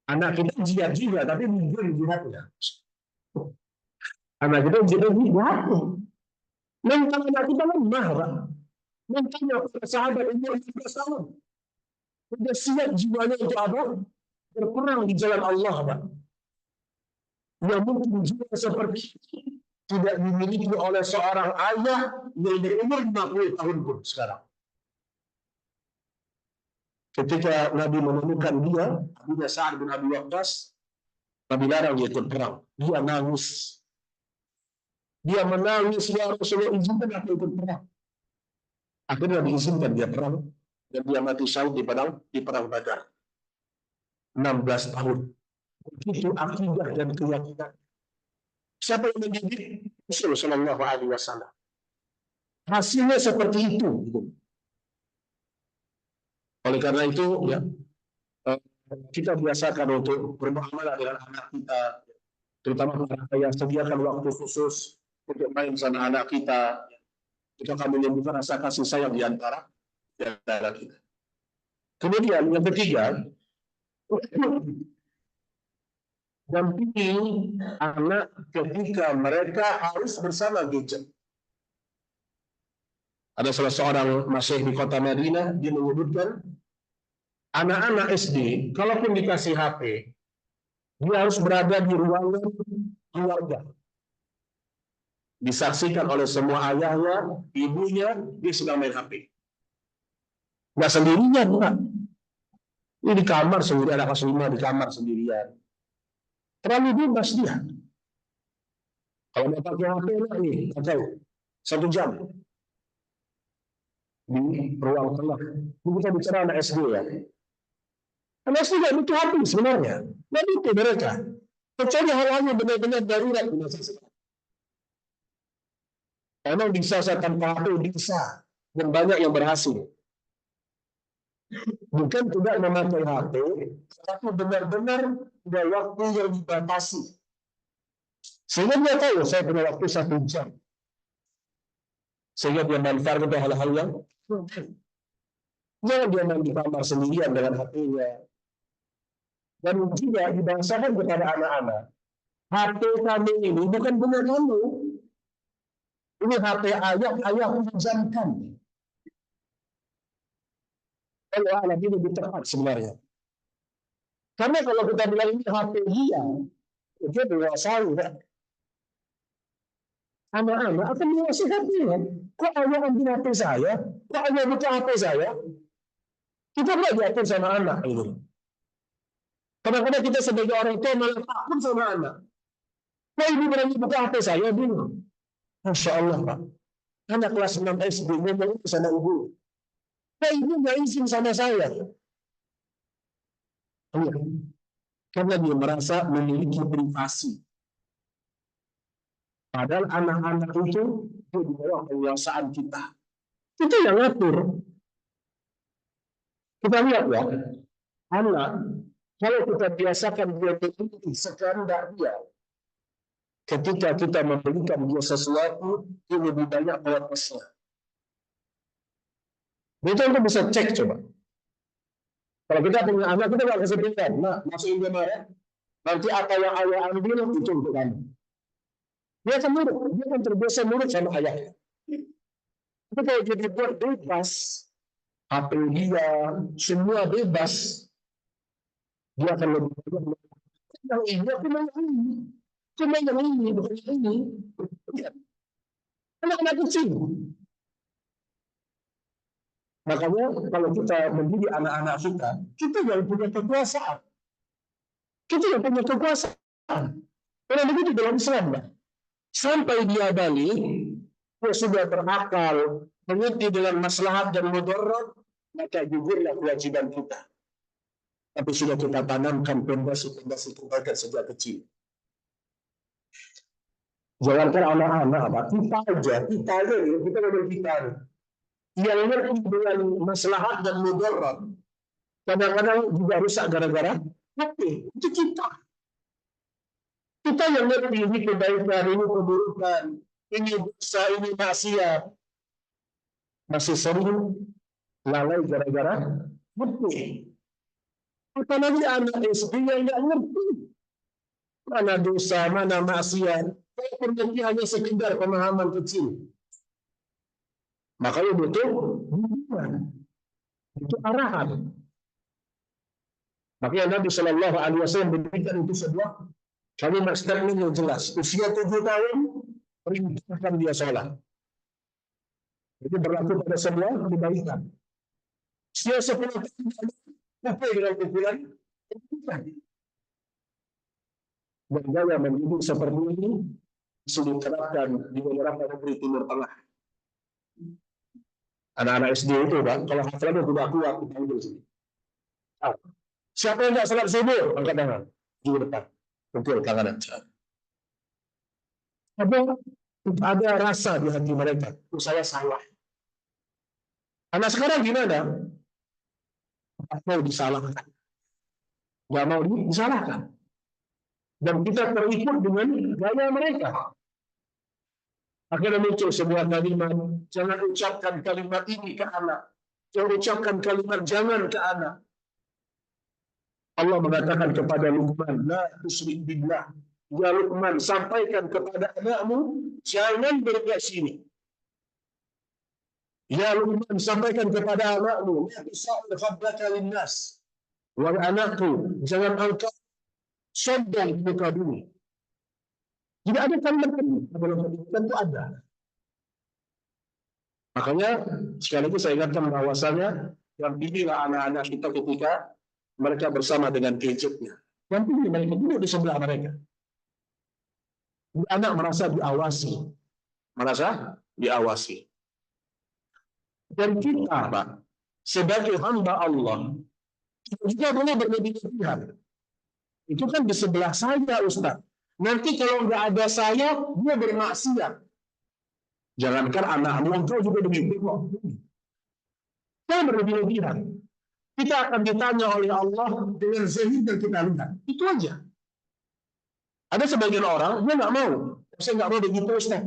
Anak kita jihad juga, tapi mungkin jihadnya. Anak kita jihad. Mental anak kita lemah, Pak. Mentalnya para sahabat umur 15 tahun. Sudah siap jiwanya untuk apa? Berperang di jalan Allah, Pak. Yang mungkin jiwa seperti ini tidak dimiliki oleh seorang ayah yang berumur 50 tahun pun sekarang. Ketika Nabi menemukan dia, Abunya Sa'ad bin Abi Waqqas, Nabi larang dia ikut perang. Dia nangis. Dia menangis, ya Rasulullah, izinkan aku ikut perang. Akhirnya diizinkan dia perang, dan dia mati syahid di perang Badar. 16 tahun. Itu akidah dan keyakinan. Siapa yang mendidik? Rasulullah Shallallahu Alaihi Wasallam. Hasilnya seperti itu. Oleh karena itu, ya, kita biasakan untuk bermuamalah dengan anak kita, terutama anak ayah, sediakan waktu khusus untuk main sama anak kita. Kita akan menumbuhkan rasa kasih sayang di antara kita. Kemudian yang ketiga, dampingi anak ketika mereka harus bersama gadget. Ada salah seorang masyaikh di kota Madinah, dia menyebutkan anak-anak SD, kalaupun dikasih HP, dia harus berada di ruangan keluarga. Disaksikan oleh semua ayahnya, ibunya, dia sedang main HP. Nggak sendirian, enggak. Ini di kamar sendiri, anak kelas 5 di kamar sendirian. Terlalu bebas dia. Kalau mau pakai HP, nih, tahu 1 jam di ruang tengah. Ini kita bicara anak SD ya. Anak SD nggak butuh HP sebenarnya. Nggak butuh mereka. Kecuali hal-hal yang benar-benar darurat. Emang bisa saya tanpa HP? Bisa. Dan banyak yang berhasil. Bukan tidak memakai HP, tapi benar-benar ada waktu yang dibatasi. Sehingga dia tahu, saya punya waktu 1 jam. Sehingga dia manfaatkan untuk hal-hal yang jangan dia main di kamar sendirian dengan HP-nya. Dan juga dibahasakan kepada anak-anak, HP kami ini bukan punya kamu. Ini HP ayah pinjamkan. Kalau anak ini lebih tepat sebenarnya. Karena kalau kita bilang ini HP dia menguasai. Anak-anak akan menguasai HP-nya. Kok ayah ambil HP saya? Kok ayah buka HP saya? Kita tidak diatur sama anak ini. Kadang-kadang kita sebagai orang tua malah takut sama anak. Kok ibu berani buka HP saya? Bingung. Masya Allah, Pak. Anak kelas 6 SD ngomong sama ibu. Kok ibu nggak izin sama saya? Karena dia merasa memiliki privasi. Padahal anak-anak itu di bawah penguasaan kita. Itu yang ngatur. Kita lihat ya, anak, kalau kita biasakan dia memiliki sekehendak dia, ketika kita memberikan dia sesuatu, dia lebih banyak protesnya. Itu bisa cek coba. Kalau kita punya anak, kita nggak kasih pilihan. Nah, masukin dia marah, nanti apa yang ayah ambil itu untuk kamu. Dia akan nurut, dia akan terbiasa nurut sama ayahnya. Tapi kalau dia dibuat bebas, HP dia, semua bebas, dia akan lebih banyak. Yang ini, aku mau yang ini. Cuma yang ini, bukan yang ini. Anak-anak kecil. Makanya kalau kita mendidik anak-anak kita yang punya kekuasaan. Kita yang punya kekuasaan. Karena begitu dalam Islam, Pak. Sampai dia balik, dia sudah berakal, mengerti dengan maslahat dan mudarat, maka gugurlah kewajiban kita. Tapi sudah kita tanamkan pondasi-pondasi kebaikan sejak kecil. Jangankan anak-anak, Pak. Kita aja, kita ngomong kita. Yang ngerti dengan maslahat dan mudarat, kadang-kadang juga rusak gara-gara tapi itu kita. Kita yang ngerti ini kebaikan, ini keburukan, ini dosa, ini maksiat. Masih sering lalai gara-gara ngerti. Apalagi anak SD yang nggak ngerti mana dosa, mana maksiat. Walaupun nanti hanya sekedar pemahaman kecil. Makanya butuh arahan. Makanya Nabi Shallallahu Alaihi Wasallam memberikan itu sebuah kalimat statement yang jelas. Usia 7 tahun perintahkan dia sholat. Itu berlaku pada semua kebaikan. Setiap 10 tahun sampai dengan pukulan dan gaya mendidik seperti ini sudah diterapkan di beberapa negeri Timur Tengah. Anak-anak SD itu kan, kalau hafalannya tidak kuat, dipanggil sini. Siapa yang tidak salat subuh? Angkat tangan. Di depan. Pukul tangan. Ada rasa di hati mereka. Saya salah. Anak sekarang gimana? Mau disalahkan. Nggak mau disalahkan. Dan kita terikut dengan gaya mereka. Akhirnya muncul sebuah kalimat, jangan ucapkan kalimat ini ke anak. Jangan ucapkan kalimat jangan ke anak. Allah mengatakan kepada Luqman, la tusyrik billah. Ya Luqman, sampaikan kepada anakmu, jangan berbuat syirik. Ya Luqman, sampaikan kepada anakmu, la tusa'il khabbaka linnas. Wahai anakku, jangan engkau sombong di muka bumi. Tidak ada kalimat ini, tentu ada. Makanya sekali lagi saya ingatkan bahwasanya yang inilah anak-anak kita ketika mereka bersama dengan gadgetnya. Yang ini mereka duduk di sebelah mereka. Anak merasa diawasi. Dan kita, Pak, sebagai hamba Allah, kita juga boleh berlebihan. Itu kan di sebelah saya, Ustaz. Nanti kalau nggak ada saya, dia bermaksiat. Jangankan anak-anak, engkau juga begitu. Kita berlebihan. Kita akan ditanya oleh Allah dengan zahir yang kita lihat. Itu aja. Ada sebagian orang, dia nggak mau. Saya nggak mau begitu, Ustaz.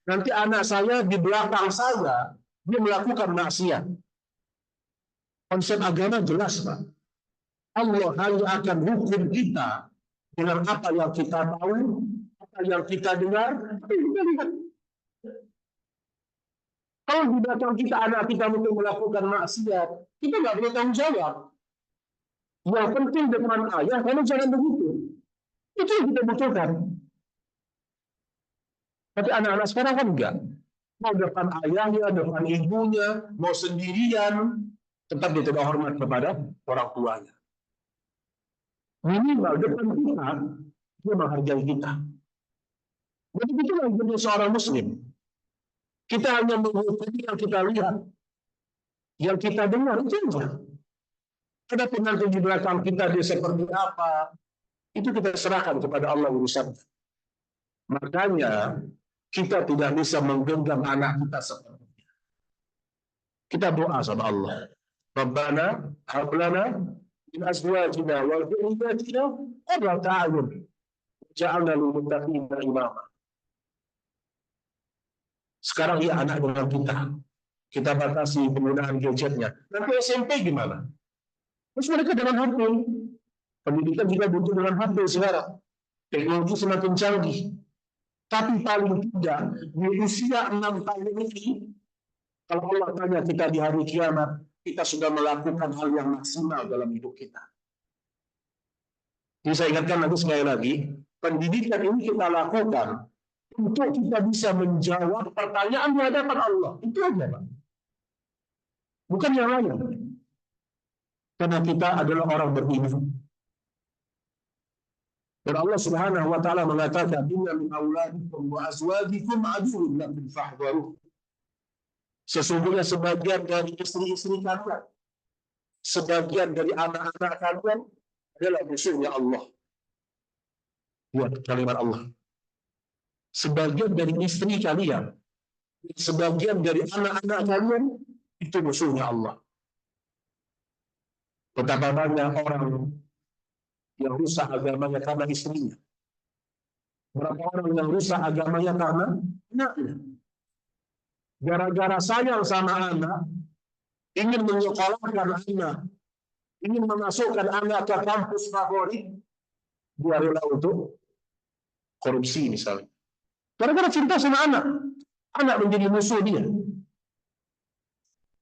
Nanti anak saya di belakang saya, dia melakukan maksiat. Konsep agama jelas, Pak. Allah hanya akan hukum kita dengan apa yang kita tahu, apa yang kita dengar, apa yang kita lihat. Kalau di belakang kita anak kita mungkin melakukan maksiat, kita nggak boleh tanggung jawab. Yang penting depan ayah, kamu jangan begitu. Itu yang kita butuhkan. Tapi anak-anak sekarang kan enggak. Mau depan ayahnya, depan ibunya, mau sendirian, tetap dia tidak hormat kepada orang tuanya. Minimal depan kita, dia menghargai kita. Jadi itulah jadi seorang muslim. Kita hanya mengikuti yang kita lihat, yang kita dengar, itu saja. Adapun nanti di belakang kita dia seperti apa, itu kita serahkan kepada Allah urusannya. Makanya kita tidak bisa menggenggam anak kita seperti itu. Kita doa sama Allah. Rabbana hablana min azwajina wa dhurriyyatina qurrata a'yun waj'alna lil muttaqina imama. Sekarang ya anak dengan kita batasi penggunaan gadgetnya. Nanti SMP gimana? Terus mereka dengan HP. Pendidikan juga butuh dengan HP sekarang. Teknologi semakin canggih. Tapi paling tidak di usia 6 tahun ini, kalau Allah tanya kita di hari kiamat, kita sudah melakukan hal yang maksimal dalam hidup kita. Jadi saya ingatkan nanti sekali lagi, pendidikan ini kita lakukan untuk kita bisa menjawab pertanyaan di hadapan Allah. Itu aja, Pak. Bukan yang lain. Karena kita adalah orang beriman. Dan Allah Subhanahu wa taala mengatakan, "Inna min auladikum wa azwajikum aduwwun lakum fahdharuh." Sesungguhnya sebagian dari istri-istri kalian, sebagian dari anak-anak kalian adalah musuhnya Allah. Buat kalimat Allah. Sebagian dari istri kalian, sebagian dari anak-anak kalian itu musuhnya Allah. Betapa banyak orang yang rusak agamanya karena istrinya. Berapa orang yang rusak agamanya karena anaknya. Gara-gara sayang sama anak, ingin menyekolahkan anak, ingin memasukkan anak ke kampus favorit, dia rela untuk korupsi misalnya. Gara-gara cinta sama anak, anak menjadi musuh dia.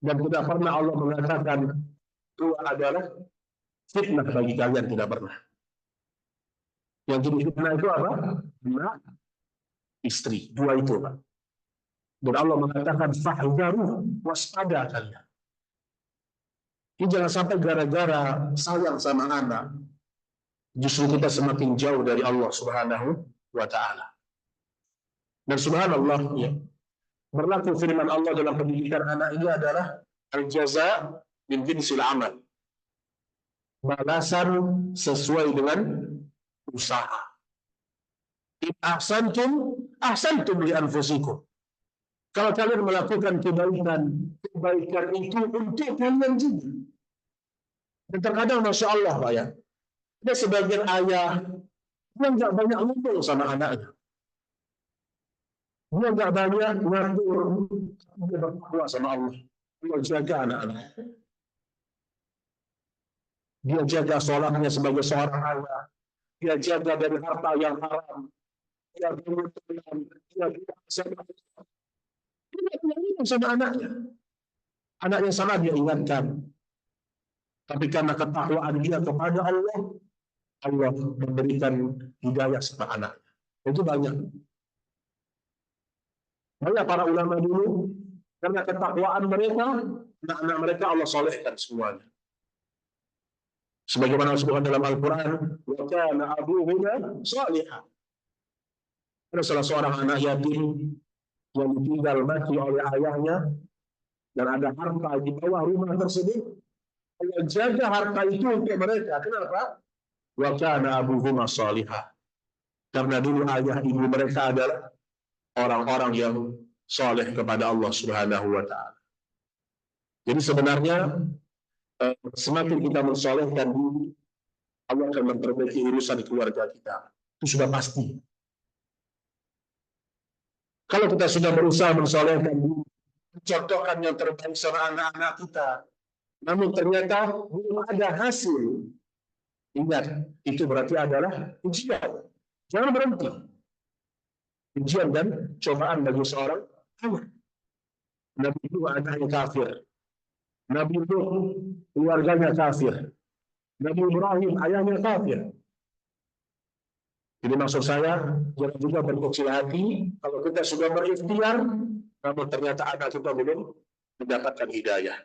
Dan tidak pernah Allah mengatakan itu adalah fitnah bagi kalian, tidak pernah. Yang jadi fitnah itu apa? Anak. istri. Dua itu, Pak. Dan Allah mengatakan fahdharu, waspada kalian. Ini jangan sampai gara-gara sayang sama anak, justru kita semakin jauh dari Allah Subhanahu wa Ta'ala. Dan subhanallah, ya, berlaku firman Allah dalam pendidikan anak ini adalah al-jaza min jinsil amal. Balasan sesuai dengan usaha. In ahsantum li anfusikum. Kalau kalian melakukan kebaikan itu untuk kalian juga. Dan terkadang Masya Allah, Pak, ya, ada sebagian ayah yang nggak banyak ngobrol sama anaknya. Dia nggak banyak ngatur, dia berdoa sama Allah. Allah jaga anak-anak. Dia jaga sholatnya sebagai seorang ayah. Dia jaga dari harta yang haram. Dia berhutang, dia sama anaknya. Anaknya salah dia ingatkan. Tapi karena ketakwaan dia kepada Allah, Allah memberikan hidayah sama anaknya. Itu banyak. Banyak para ulama dulu, karena ketakwaan mereka, anak-anak mereka Allah solehkan semuanya. Sebagaimana disebutkan dalam Al-Quran, wa kana abuhuma salihah. Ada salah seorang anak yatim yang ditinggal mati oleh ayahnya, dan ada harta di bawah rumah tersebut. Allah jaga harta itu untuk mereka. Kenapa? Wa kana abuhuma salihah. Karena dulu ayah ibu mereka adalah orang-orang yang soleh kepada Allah Subhanahu wa Ta'ala. Jadi sebenarnya semakin kita mensolehkan diri, Allah akan memperbaiki urusan keluarga kita. Itu sudah pasti. Kalau kita sudah berusaha mensolehkan diri, mencontohkan yang terbaik sama anak-anak kita, namun ternyata belum ada hasil, ingat, itu berarti adalah ujian. Jangan berhenti. Ujian dan cobaan bagi seorang anak. Nabi Nuh anaknya kafir. Nabi Nuh keluarganya kafir. Nabi Ibrahim ayahnya kafir. Jadi maksud saya, jangan juga berkecil hati kalau kita sudah berikhtiar, namun ternyata anak kita belum mendapatkan hidayah.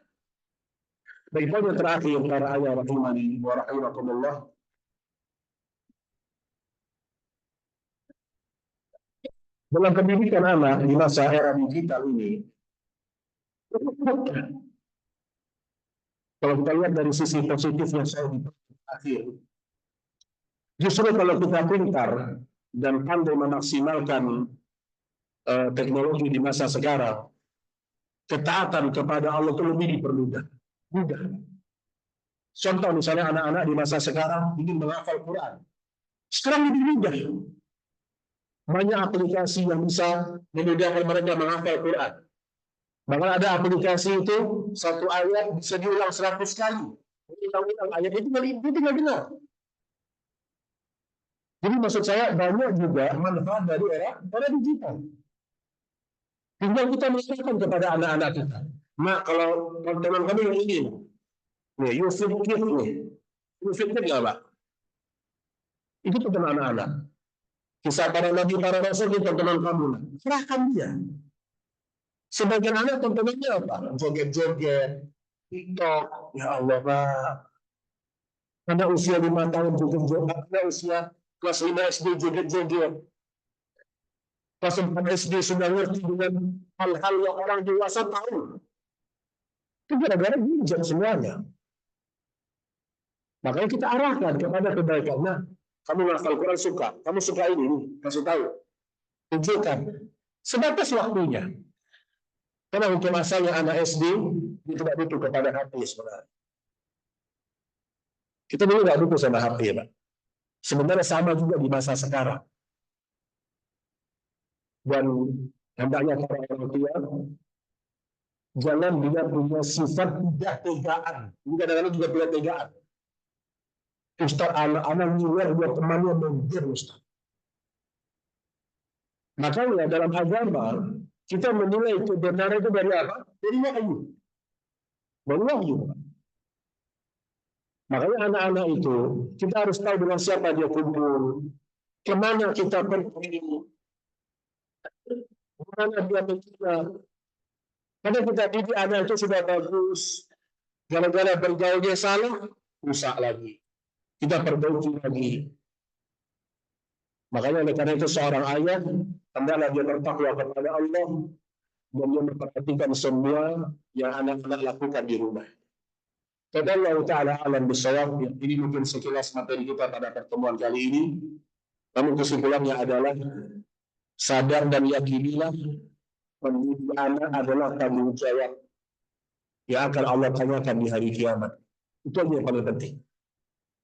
Baik, yang terakhir para ayah rahimani wa rahimakumullah. Dalam pendidikan anak di masa era digital ini, kalau kita lihat dari sisi positifnya saya di akhir, justru kalau kita pintar dan pandai memaksimalkan teknologi di masa sekarang, ketaatan kepada Allah itu lebih dipermudah. Mudah. Contoh misalnya anak-anak di masa sekarang ingin menghafal Quran. Sekarang lebih mudah. Banyak aplikasi yang bisa memudahkan mereka menghafal Quran. Bahkan ada aplikasi itu, satu ayat bisa diulang 100 kali. Ulang-ulang ayat itu tinggal dengar. Jadi maksud saya banyak juga manfaat dari era digital. Tinggal kita mengingatkan kepada anak-anak kita. Mak, kalau teman kami yang ini, nih, Yufid nggak, Pak? Itu teman anak-anak. Kisah para nabi, para rasul itu teman kamu. Serahkan dia. Sebagian anak tontonannya apa? Joget-joget, TikTok. Ya Allah, Pak. Anak usia 5 tahun joget-joget. Anak usia kelas 5 SD joget-joget. Kelas 4 SD sudah ngerti dengan hal-hal yang orang dewasa tahu. Itu gara-gara gadget semuanya. Makanya kita arahkan kepada kebaikan. Nah, kamu menghafal Quran suka, kamu suka ini, kasih tahu. Tunjukkan. Sebatas waktunya. Karena untuk masanya anak SD, dia tidak butuh kepada HP sebenarnya. Kita dulu nggak butuh sama HP, Pak. Sebenarnya sama juga di masa sekarang. Dan hendaknya para orang tua jangan dia punya sifat tidak tegaan. Ini kadang-kadang juga tidak tegaan. Ustaz, anak-anak nyiwer buat temannya menggir, Ustaz. Makanya dalam agama kita menilai kebenaran itu dari apa? Dari wahyu. Dari wahyu. Makanya anak-anak itu kita harus tahu dengan siapa dia kumpul, kemana kita pergi. Karena dia menghina. Karena kita didik anak itu sudah bagus. Gara-gara bergaulnya salah, rusak lagi. Kita perbaiki lagi. Makanya oleh karena itu seorang ayah hendaklah dia bertakwa kepada Allah dan dia memperhatikan semua yang anak-anak lakukan di rumah. Allah Ta'ala alam bisawab. Ini mungkin sekilas materi kita pada pertemuan kali ini. Namun kesimpulannya adalah sadar dan yakinilah mendidik anak adalah tanggung jawab yang akan Allah tanyakan di hari kiamat. Itu yang paling penting.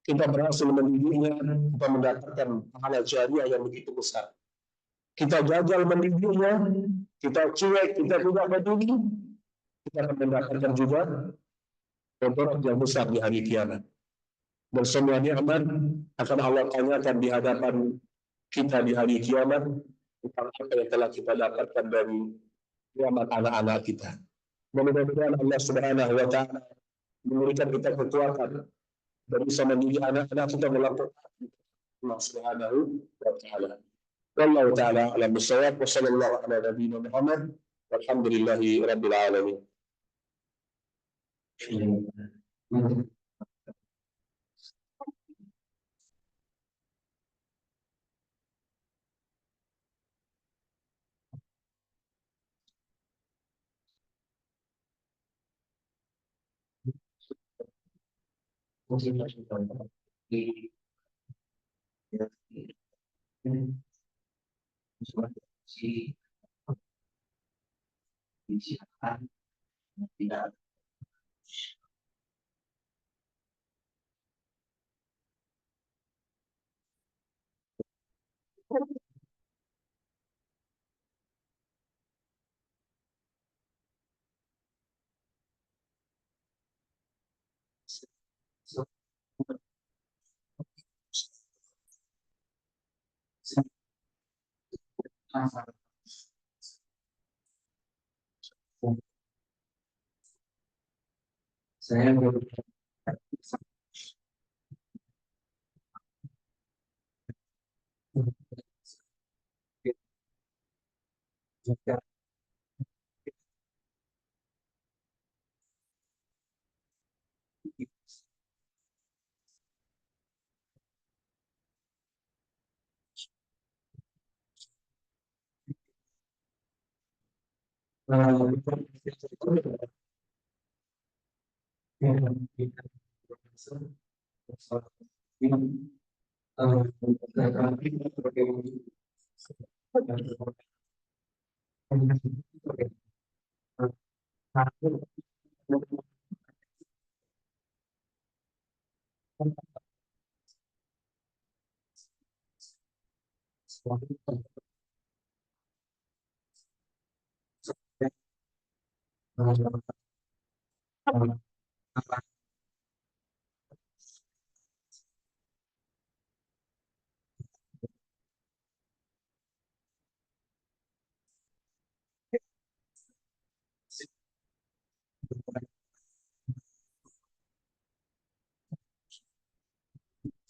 Kita berhasil mendidiknya, kita mendapatkan pahala jariah yang begitu besar. Kita gagal mendidiknya, kita cuek, kita tidak peduli, kita akan mendapatkan juga mudarat yang besar di hari kiamat. Dan semua nikmat akan Allah tanyakan di hadapan kita di hari kiamat tentang apa yang telah kita dapatkan dari nikmat anak-anak kita. Mudah-mudahan Allah Subhanahu wa Ta'ala memberikan kita kekuatan dan bisa mendidik anak-anak kita melakukan Allah Subhanahu wa Ta'ala. Wallahu ta'ala a'lam bissawab wa sallallahu ala nabiyyina Muhammad walhamdulillahi rabbil alamin.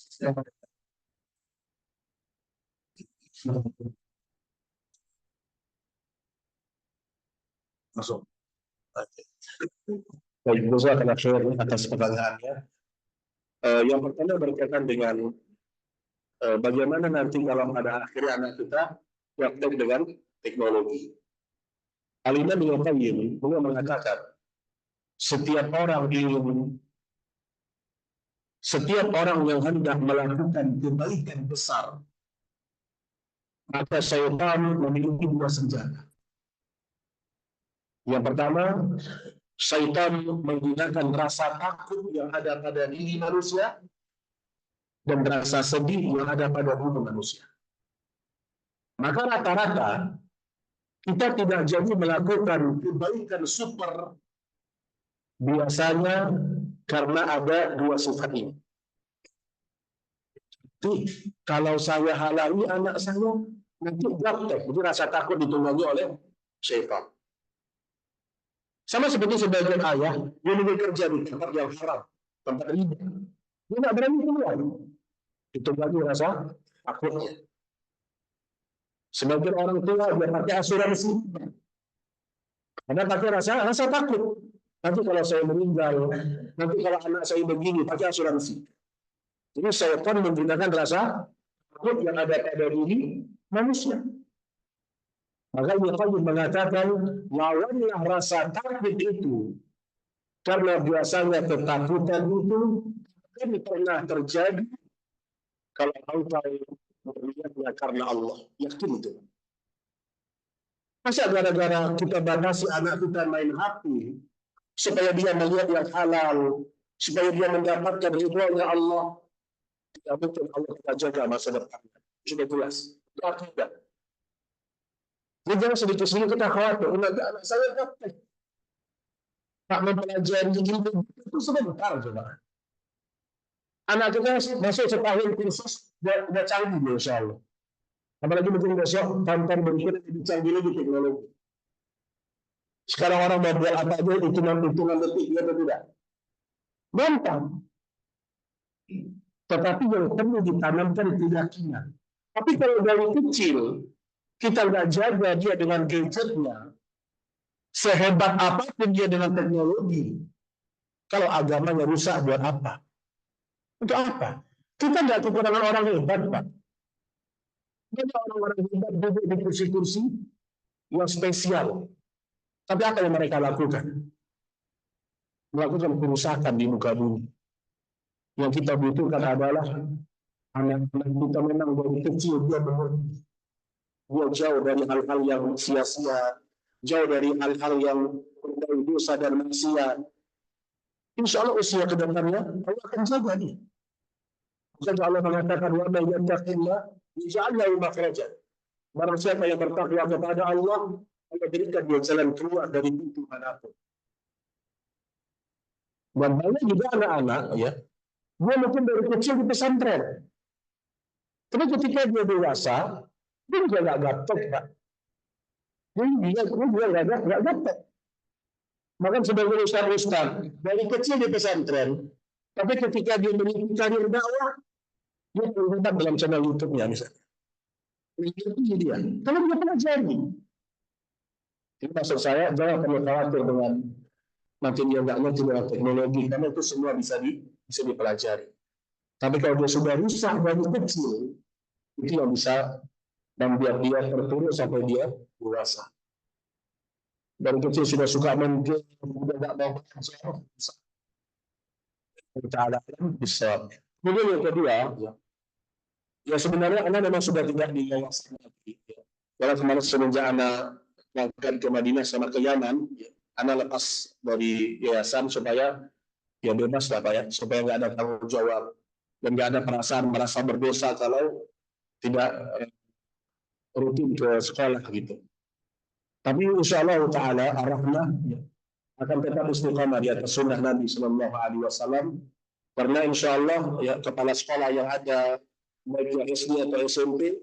Saya masuk. Baik, jazakallah khair atas pertanyaannya. Yang pertama berkaitan dengan bagaimana nanti kalau pada akhirnya anak kita praktek dengan teknologi. Al-Imam Ibnu Qayyim beliau mengatakan setiap orang yang hendak melakukan kebaikan besar, maka syaitan memiliki dua senjata. Yang pertama, syaitan menggunakan rasa takut yang ada pada diri manusia dan rasa sedih yang ada pada tubuh manusia. Maka rata-rata kita tidak jadi melakukan kebaikan super biasanya karena ada dua sifat ini. Kalau saya halangi anak saya, nanti gaptek. Jadi rasa takut ditunggangi oleh syaitan. Sama seperti sebagian ayah yang bekerja di tempat yang haram, tempat riba. Dia tidak berani keluar. Ditunggangi rasa takutnya. Sebagian orang tua dia pakai asuransi. Karena pakai rasa takut. Nanti kalau saya meninggal, nanti kalau anak saya begini, pakai asuransi. Jadi syaitan menggunakan rasa takut yang ada pada diri manusia. Maka Ibnu Qayyim mengatakan, lawanlah rasa takut itu. Karena biasanya ketakutan itu kan pernah terjadi kalau engkau melihatnya karena Allah. Yakin itu. Masa gara-gara kita batasi anak kita main HP, supaya dia melihat yang halal, supaya dia mendapatkan ridhonya Allah, tidak mungkin Allah kita jaga masa depan. Sudah jelas. Itu akibat. Jadi jangan sedikit-sedikit kita khawatir. Anak saya dapat. Tak mempelajari ilmu itu sebentar coba. Anak kita masuk setahun kursus, udah canggih insya Allah. Apalagi mungkin besok tahun-tahun berikutnya lebih canggih lagi teknologi. Sekarang orang mau buat apa aja hitungan detik atau tidak. Gampang. Tetapi yang perlu ditanamkan keyakinan. Tapi kalau dari kecil kita nggak jaga dia dengan gadgetnya, sehebat apapun dia dengan teknologi, kalau agamanya rusak buat apa? Untuk apa? Kita nggak kekurangan orang hebat, Pak. Banyak orang-orang hebat duduk di kursi-kursi yang spesial. Tapi apa yang mereka lakukan? Melakukan kerusakan di muka bumi. Yang kita butuhkan adalah anak-anak kita memang dari kecil dia mengerti. Dia jauh dari hal-hal yang sia-sia, jauh dari hal-hal yang berbau dosa dan maksiat. Insya Allah usia kedepannya Allah akan jaga dia. Jadi Allah mengatakan wa may yattaqillah yaj'al lahu makhrajan. Barang siapa yang bertakwa kepada Allah, Allah berikan dia jalan keluar dari pintu manapun. Dan banyak juga anak-anak ya, dia mungkin dari kecil di pesantren. Tapi ketika dia dewasa, dia juga nggak gaptek, Pak. Dia juga nggak gaptek. Maka sebagai ustaz dari kecil di pesantren, tapi ketika dia mengikuti karir dakwah, dia terlibat dalam channel YouTube-nya misalnya. Itu dia. Kalau dia pelajari. Jadi maksud saya, jangan perlu khawatir dengan nanti dia nggak ngerti dengan teknologi, karena itu semua bisa dipelajari. Tapi kalau dia sudah rusak dari kecil, itu yang bisa membuat dia terpuruk sampai dia dewasa. Dari kecil sudah suka main game, sudah nggak mau belajar, kita ada bisa. Kemudian yang kedua, ya sebenarnya anak memang sudah tidak di yayasan lagi. Walau kemarin semenjak anak berangkat ke Madinah sama ke Yaman, anak lepas dari yayasan supaya ya bebas lah Pak ya, supaya nggak ada tanggung jawab dan nggak ada perasaan merasa berdosa kalau tidak rutin ke sekolah gitu. Tapi insya Allah Taala arahnya akan tetap istiqamah di atas sunnah Nabi Sallallahu Alaihi Wasallam karena insya Allah ya kepala sekolah yang ada baik yang SD atau SMP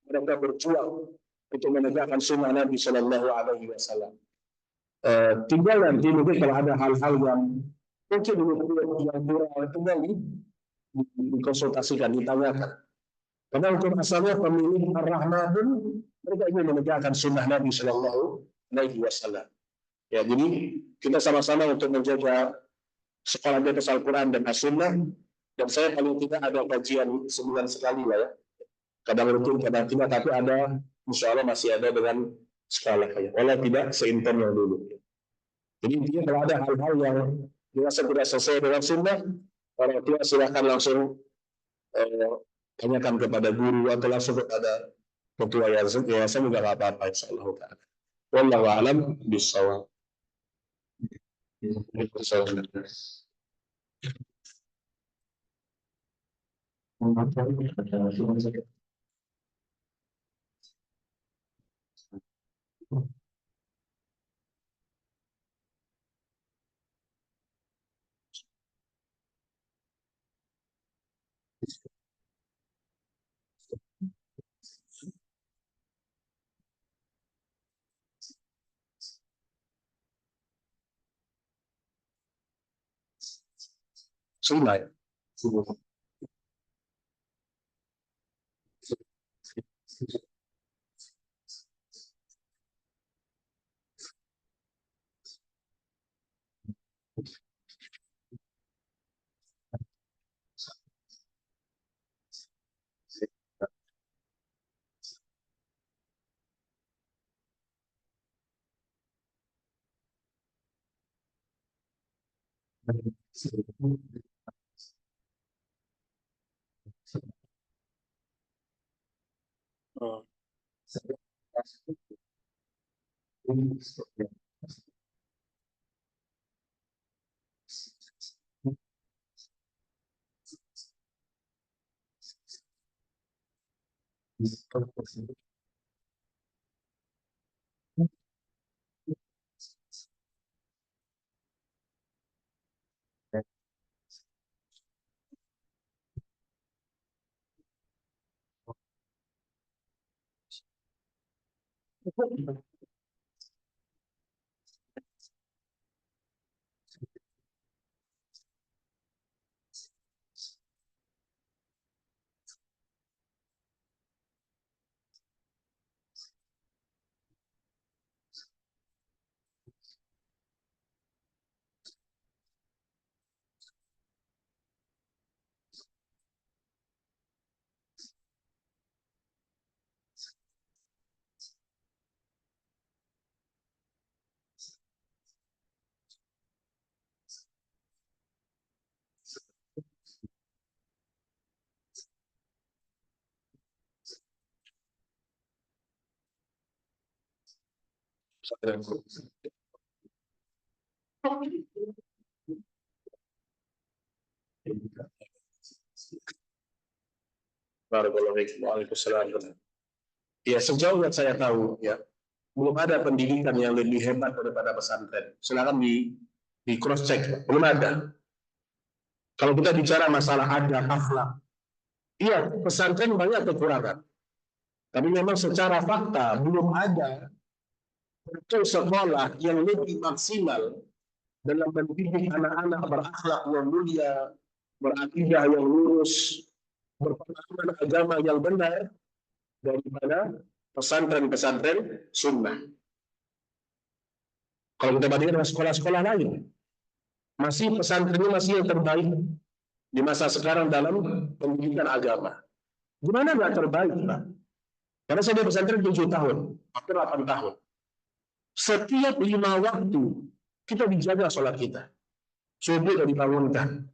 mereka berjuang untuk menegakkan sunnah Nabi Sallallahu Alaihi Wasallam. Tinggal nanti mungkin kalau ada hal-hal yang mungkin yang kurang kembali dikonsultasikan, ditanyakan. Karena hukum asalnya pemilih Ar-Rahmanun mereka ingin menegakkan sunnah Nabi Sallallahu Alaihi Wasallam. Ya, jadi kita sama-sama untuk menjaga sekolah di atas Al-Quran dan As-Sunnah. Dan saya paling tidak ada kajian sebulan sekali lah ya. Kadang rutin, kadang tidak, tapi ada, insya Allah masih ada dengan sekolah ya. Walau tidak seintens yang dulu. Jadi intinya kalau ada hal-hal yang dirasa tidak sesuai dengan sunnah, orang tua silakan langsung tanyakan kepada guru atau langsung kepada ketua yayasan juga nggak apa-apa insyaallah taala. Wallahu a'lam bishawab. Sunnah ya. Oh. Barakallahu fiik. Waalaikumsalam. Ya, sejauh yang saya tahu, ya, belum ada pendidikan yang lebih hebat daripada pesantren. Silakan di cross check, belum ada. Kalau kita bicara masalah adab, akhlak, iya, pesantren banyak kekurangan. Tapi memang secara fakta belum ada satu sekolah yang lebih maksimal dalam mendidik anak-anak berakhlak yang mulia, berakidah yang lurus, berpemahaman agama yang benar daripada pesantren-pesantren sunnah. Kalau kita bandingkan dengan sekolah-sekolah lain, masih pesantren ini masih yang terbaik di masa sekarang dalam pendidikan agama. Gimana nggak terbaik, Pak? Karena saya di pesantren 7 tahun, hampir 8 tahun. Setiap 5 waktu kita dijaga sholat kita. Subuh sudah dibangunkan.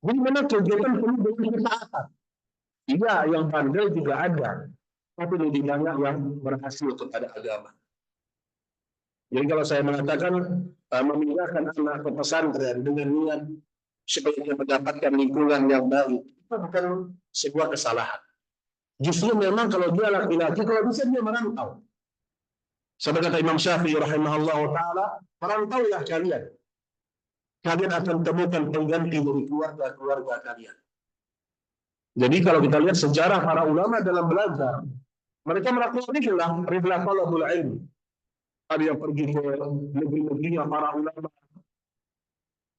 Jadi memang kegiatan penuh dengan ketaatan. Iya, yang bandel juga ada, tapi lebih banyak yang berhasil kepada agama. Jadi kalau saya mengatakan memindahkan anak ke pesantren dengan niat supaya dia mendapatkan lingkungan yang baik, itu bukan sebuah kesalahan. Justru memang kalau dia laki-laki, kalau bisa dia merantau. Seperti kata Imam Syafi'i rahimahullah ta'ala, merantaulah kalian. Kalian akan temukan pengganti dari keluarga-keluarga kalian. Jadi kalau kita lihat sejarah para ulama dalam belajar, mereka melakukan rihlah talabul ilmi. Ada yang pergi ke negeri-negeri para ulama.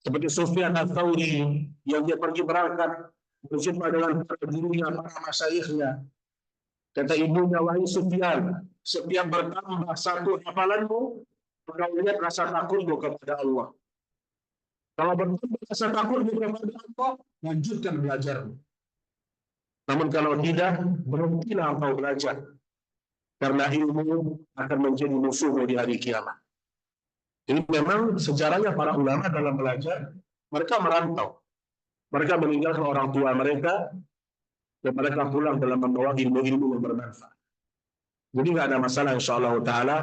Seperti Sufyan Ats-Tsauri yang dia pergi berangkat berjumpa dengan para gurunya, para masyayikhnya. Kata ibunya, wahai Sufyan, setiap bertambah satu hafalanmu, maka lihat rasa takutmu kepada Allah. Kalau bertambah rasa takutmu kepada Allah, lanjutkan belajarmu. Namun kalau tidak, berhentilah engkau belajar. Karena ilmu akan menjadi musuhmu di hari kiamat. Jadi memang sejarahnya para ulama dalam belajar, mereka merantau. Mereka meninggalkan orang tua mereka, dan mereka pulang dalam membawa ilmu-ilmu yang bermanfaat. Jadi nggak ada masalah insyaallah ta'ala,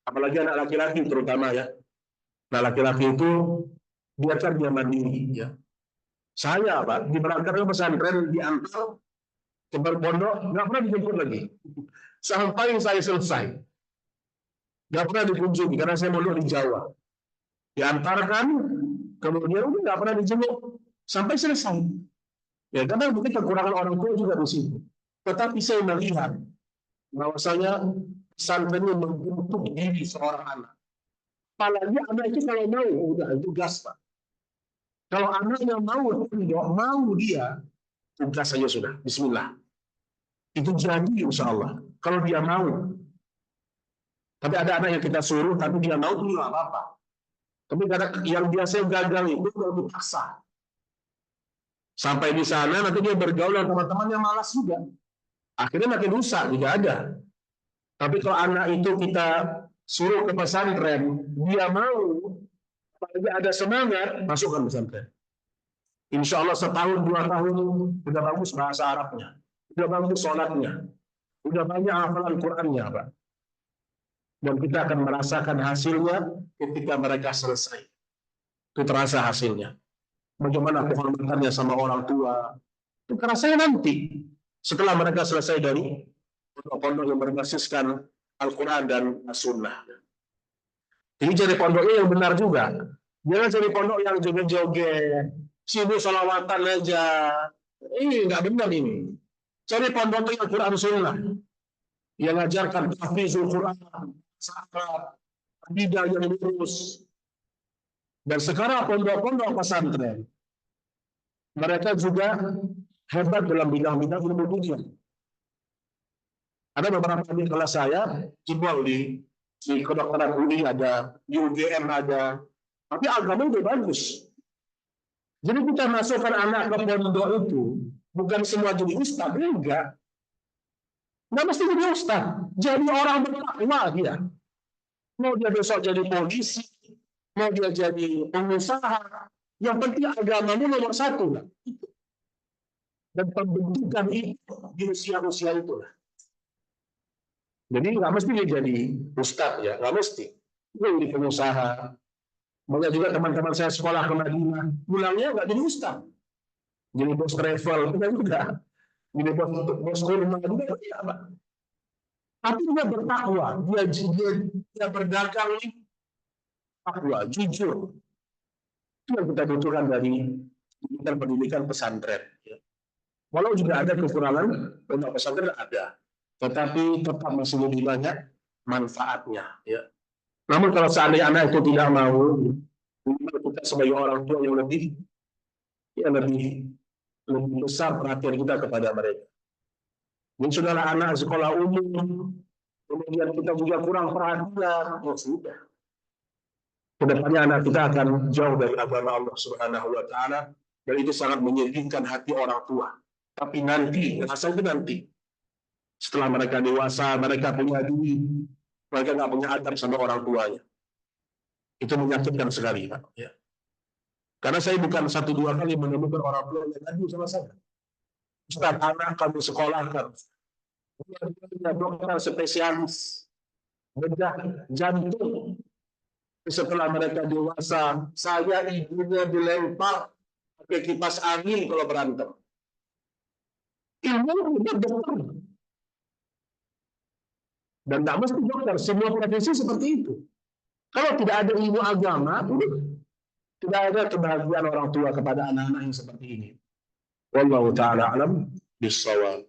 apalagi anak laki-laki terutama ya. Nah laki-laki itu biarkan dia mandiri ya. Saya Pak, diberangkatkan pesantren diantar ke pondok, nggak pernah dijemput lagi. Sampai saya selesai. Nggak pernah dikunjungi, karena saya mondok di Jawa. Diantarkan, kemudian udah nggak pernah dijemput sampai selesai. Ya, karena mungkin kekurangan orang tua juga di situ. Tetapi saya melihat bahwasanya pesantren ini membentuk diri seorang anak. Apalagi anak itu kalau mau, udah itu gas Pak. Kalau anaknya mau dia, tugas saja sudah. Bismillah. Itu jadi insya Allah. Kalau dia mau. Tapi ada anak yang kita suruh, tapi dia mau, itu nggak apa-apa. Tapi yang biasanya gagal itu kalau dipaksa. Sampai di sana, nanti dia bergaul dengan teman-teman yang malas juga. Akhirnya makin rusak, tidak ada. Tapi kalau anak itu kita suruh ke pesantren, dia mau, Apalagi ada semangat, masukkan pesantren. Insya Allah setahun, 2 tahun, udah bagus bahasa Arabnya. Udah bagus sholatnya. Udah banyak hafalan Qurannya, Pak. Dan kita akan merasakan hasilnya ketika mereka selesai. Itu terasa hasilnya. Bagaimana kehormatannya sama orang tua. Itu terasa nanti. Setelah mereka selesai dari pondok-pondok yang berbasiskan Al-Quran dan As-Sunnah. Jadi jadi pondoknya yang benar juga. Jangan jadi pondok yang joget-joget. Sibuk salawatan aja. Ini nggak benar ini. Cari pondok yang Quran Sunnah. Yang ngajarkan tahfizul Quran. Sahabat. Akidah yang lurus. Dan sekarang pondok-pondok pesantren. Mereka juga hebat dalam bidang-bidang ilmu dunia. Ada beberapa adik kelas saya, jebol di kedokteran UI ada, di UGM ada, tapi agama udah bagus. Jadi kita masukkan anak ke pondok itu, bukan semua jadi ustaz, enggak. Nggak mesti jadi ustaz, jadi orang bertakwa dia. Mau dia besok jadi polisi, mau dia jadi pengusaha, yang penting agamamu nomor satu lah. Dan pembentukan itu di usia-usia itulah. Jadi nggak mesti dia jadi ustaz ya, nggak mesti. Dia jadi pengusaha. Banyak juga teman-teman saya sekolah ke Madinah, pulangnya nggak jadi ustaz. Jadi bos travel, kita juga. Jadi bos kurma juga, ya, Pak. Tapi dia bertakwa, dia berdagang takwa, jujur. Itu yang kita butuhkan dari pendidikan pesantren. Ya. Walau juga ada kekurangan, pondok pesantren ada, tetapi tetap masih lebih banyak manfaatnya. Ya. Namun kalau seandainya anak itu tidak mau, kita sebagai orang tua yang lebih besar perhatian kita kepada mereka. Ini saudara anak sekolah umum, kemudian kita juga kurang perhatian, oh sudah. Kedepannya anak kita akan jauh dari agama Allah Subhanahu Wa Taala, dan itu sangat menyedihkan hati orang tua. Tapi nanti, rasa itu nanti, setelah mereka dewasa, mereka punya duit, mereka nggak punya adab sama orang tuanya. Itu menyakitkan sekali, Pak. Ya. Karena saya bukan 1-2 kali menemukan orang tua yang ngadu sama saya. Ustaz, anak kami sekolahkan. Dia dokter spesialis bedah jantung. Setelah mereka dewasa, saya ibunya dilempar pakai kipas angin kalau berantem. Ilmu udah dokter. Dan tidak mesti dokter, semua profesi seperti itu. Kalau tidak ada ilmu agama, tidak ada kebahagiaan orang tua kepada anak-anak yang seperti ini. Wallahu ta'ala alam bisawab.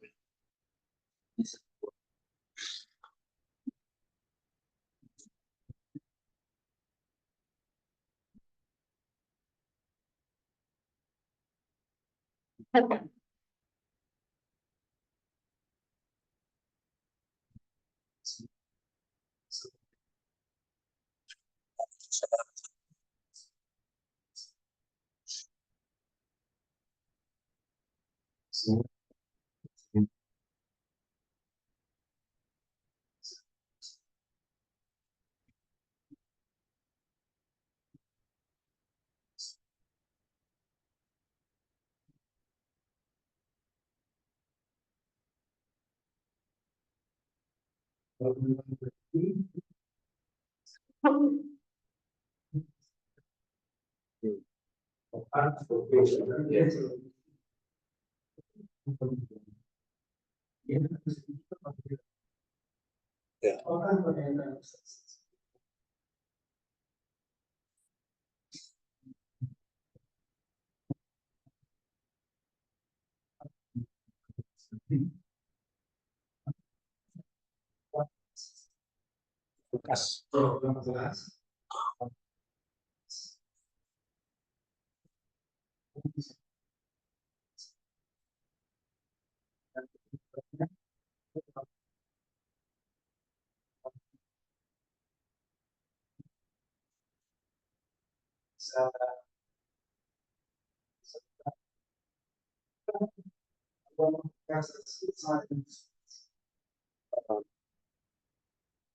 Bekas.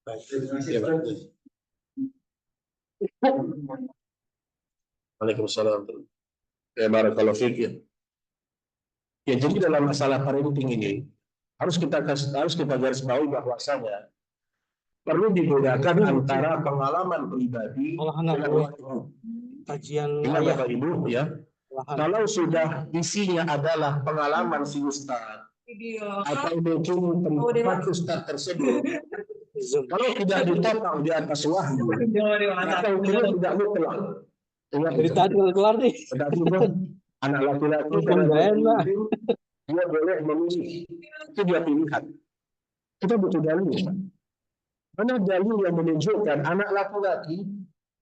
Baik, terima kasih. Waalaikumsalam. Ya, barakallahu fiik ya. Ya, jadi dalam masalah parenting ini harus kita garis bawahi bahwasanya perlu dibedakan antara pengalaman pribadi dengan wahyu. Kajian Ingat ayah. Bapak Ibu ya, kalau sudah isinya adalah pengalaman si Ustaz atau mungkin pendapat Ustaz tersebut, kalau tidak ditopang di atas wahyu, maka hukumnya tidak mutlak. Jadi tadi kelar nih. Anak laki-laki dia boleh memilih, itu dia pilihan. Kita butuh dalil. Mana dalil yang menunjukkan anak laki-laki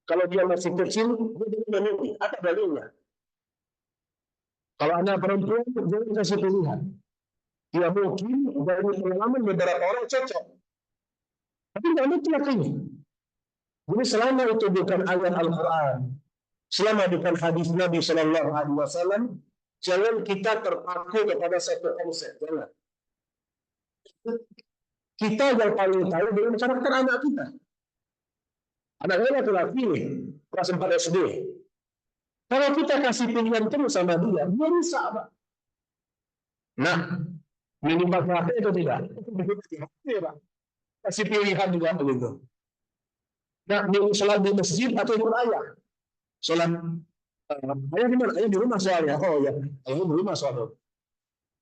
kalau dia masih kecil dia boleh memilih? Apa dalilnya? Kalau anak perempuan dia kasih pilihan. Ya mungkin dari pengalaman beberapa orang cocok, tapi tidak mutlak ini. Jadi selama itu bukan ayat Al-Quran, selama bukan hadis Nabi Shallallahu Alaihi Wasallam, jangan kita terpaku kepada satu konsep. Jangan. Kita yang paling tahu dengan karakter anak kita. Anaknya laki-laki, kelas 4 SD. Kalau kita kasih pilihan terus sama dia rusak, Pak. Nah, minimal hati itu tidak. Kasih pilihan juga begitu. Nah, milih sholat di masjid atau ikut ayah. Sholat ayah di mana? Ayah di rumah soalnya. Oh ya, ayah di rumah soalnya.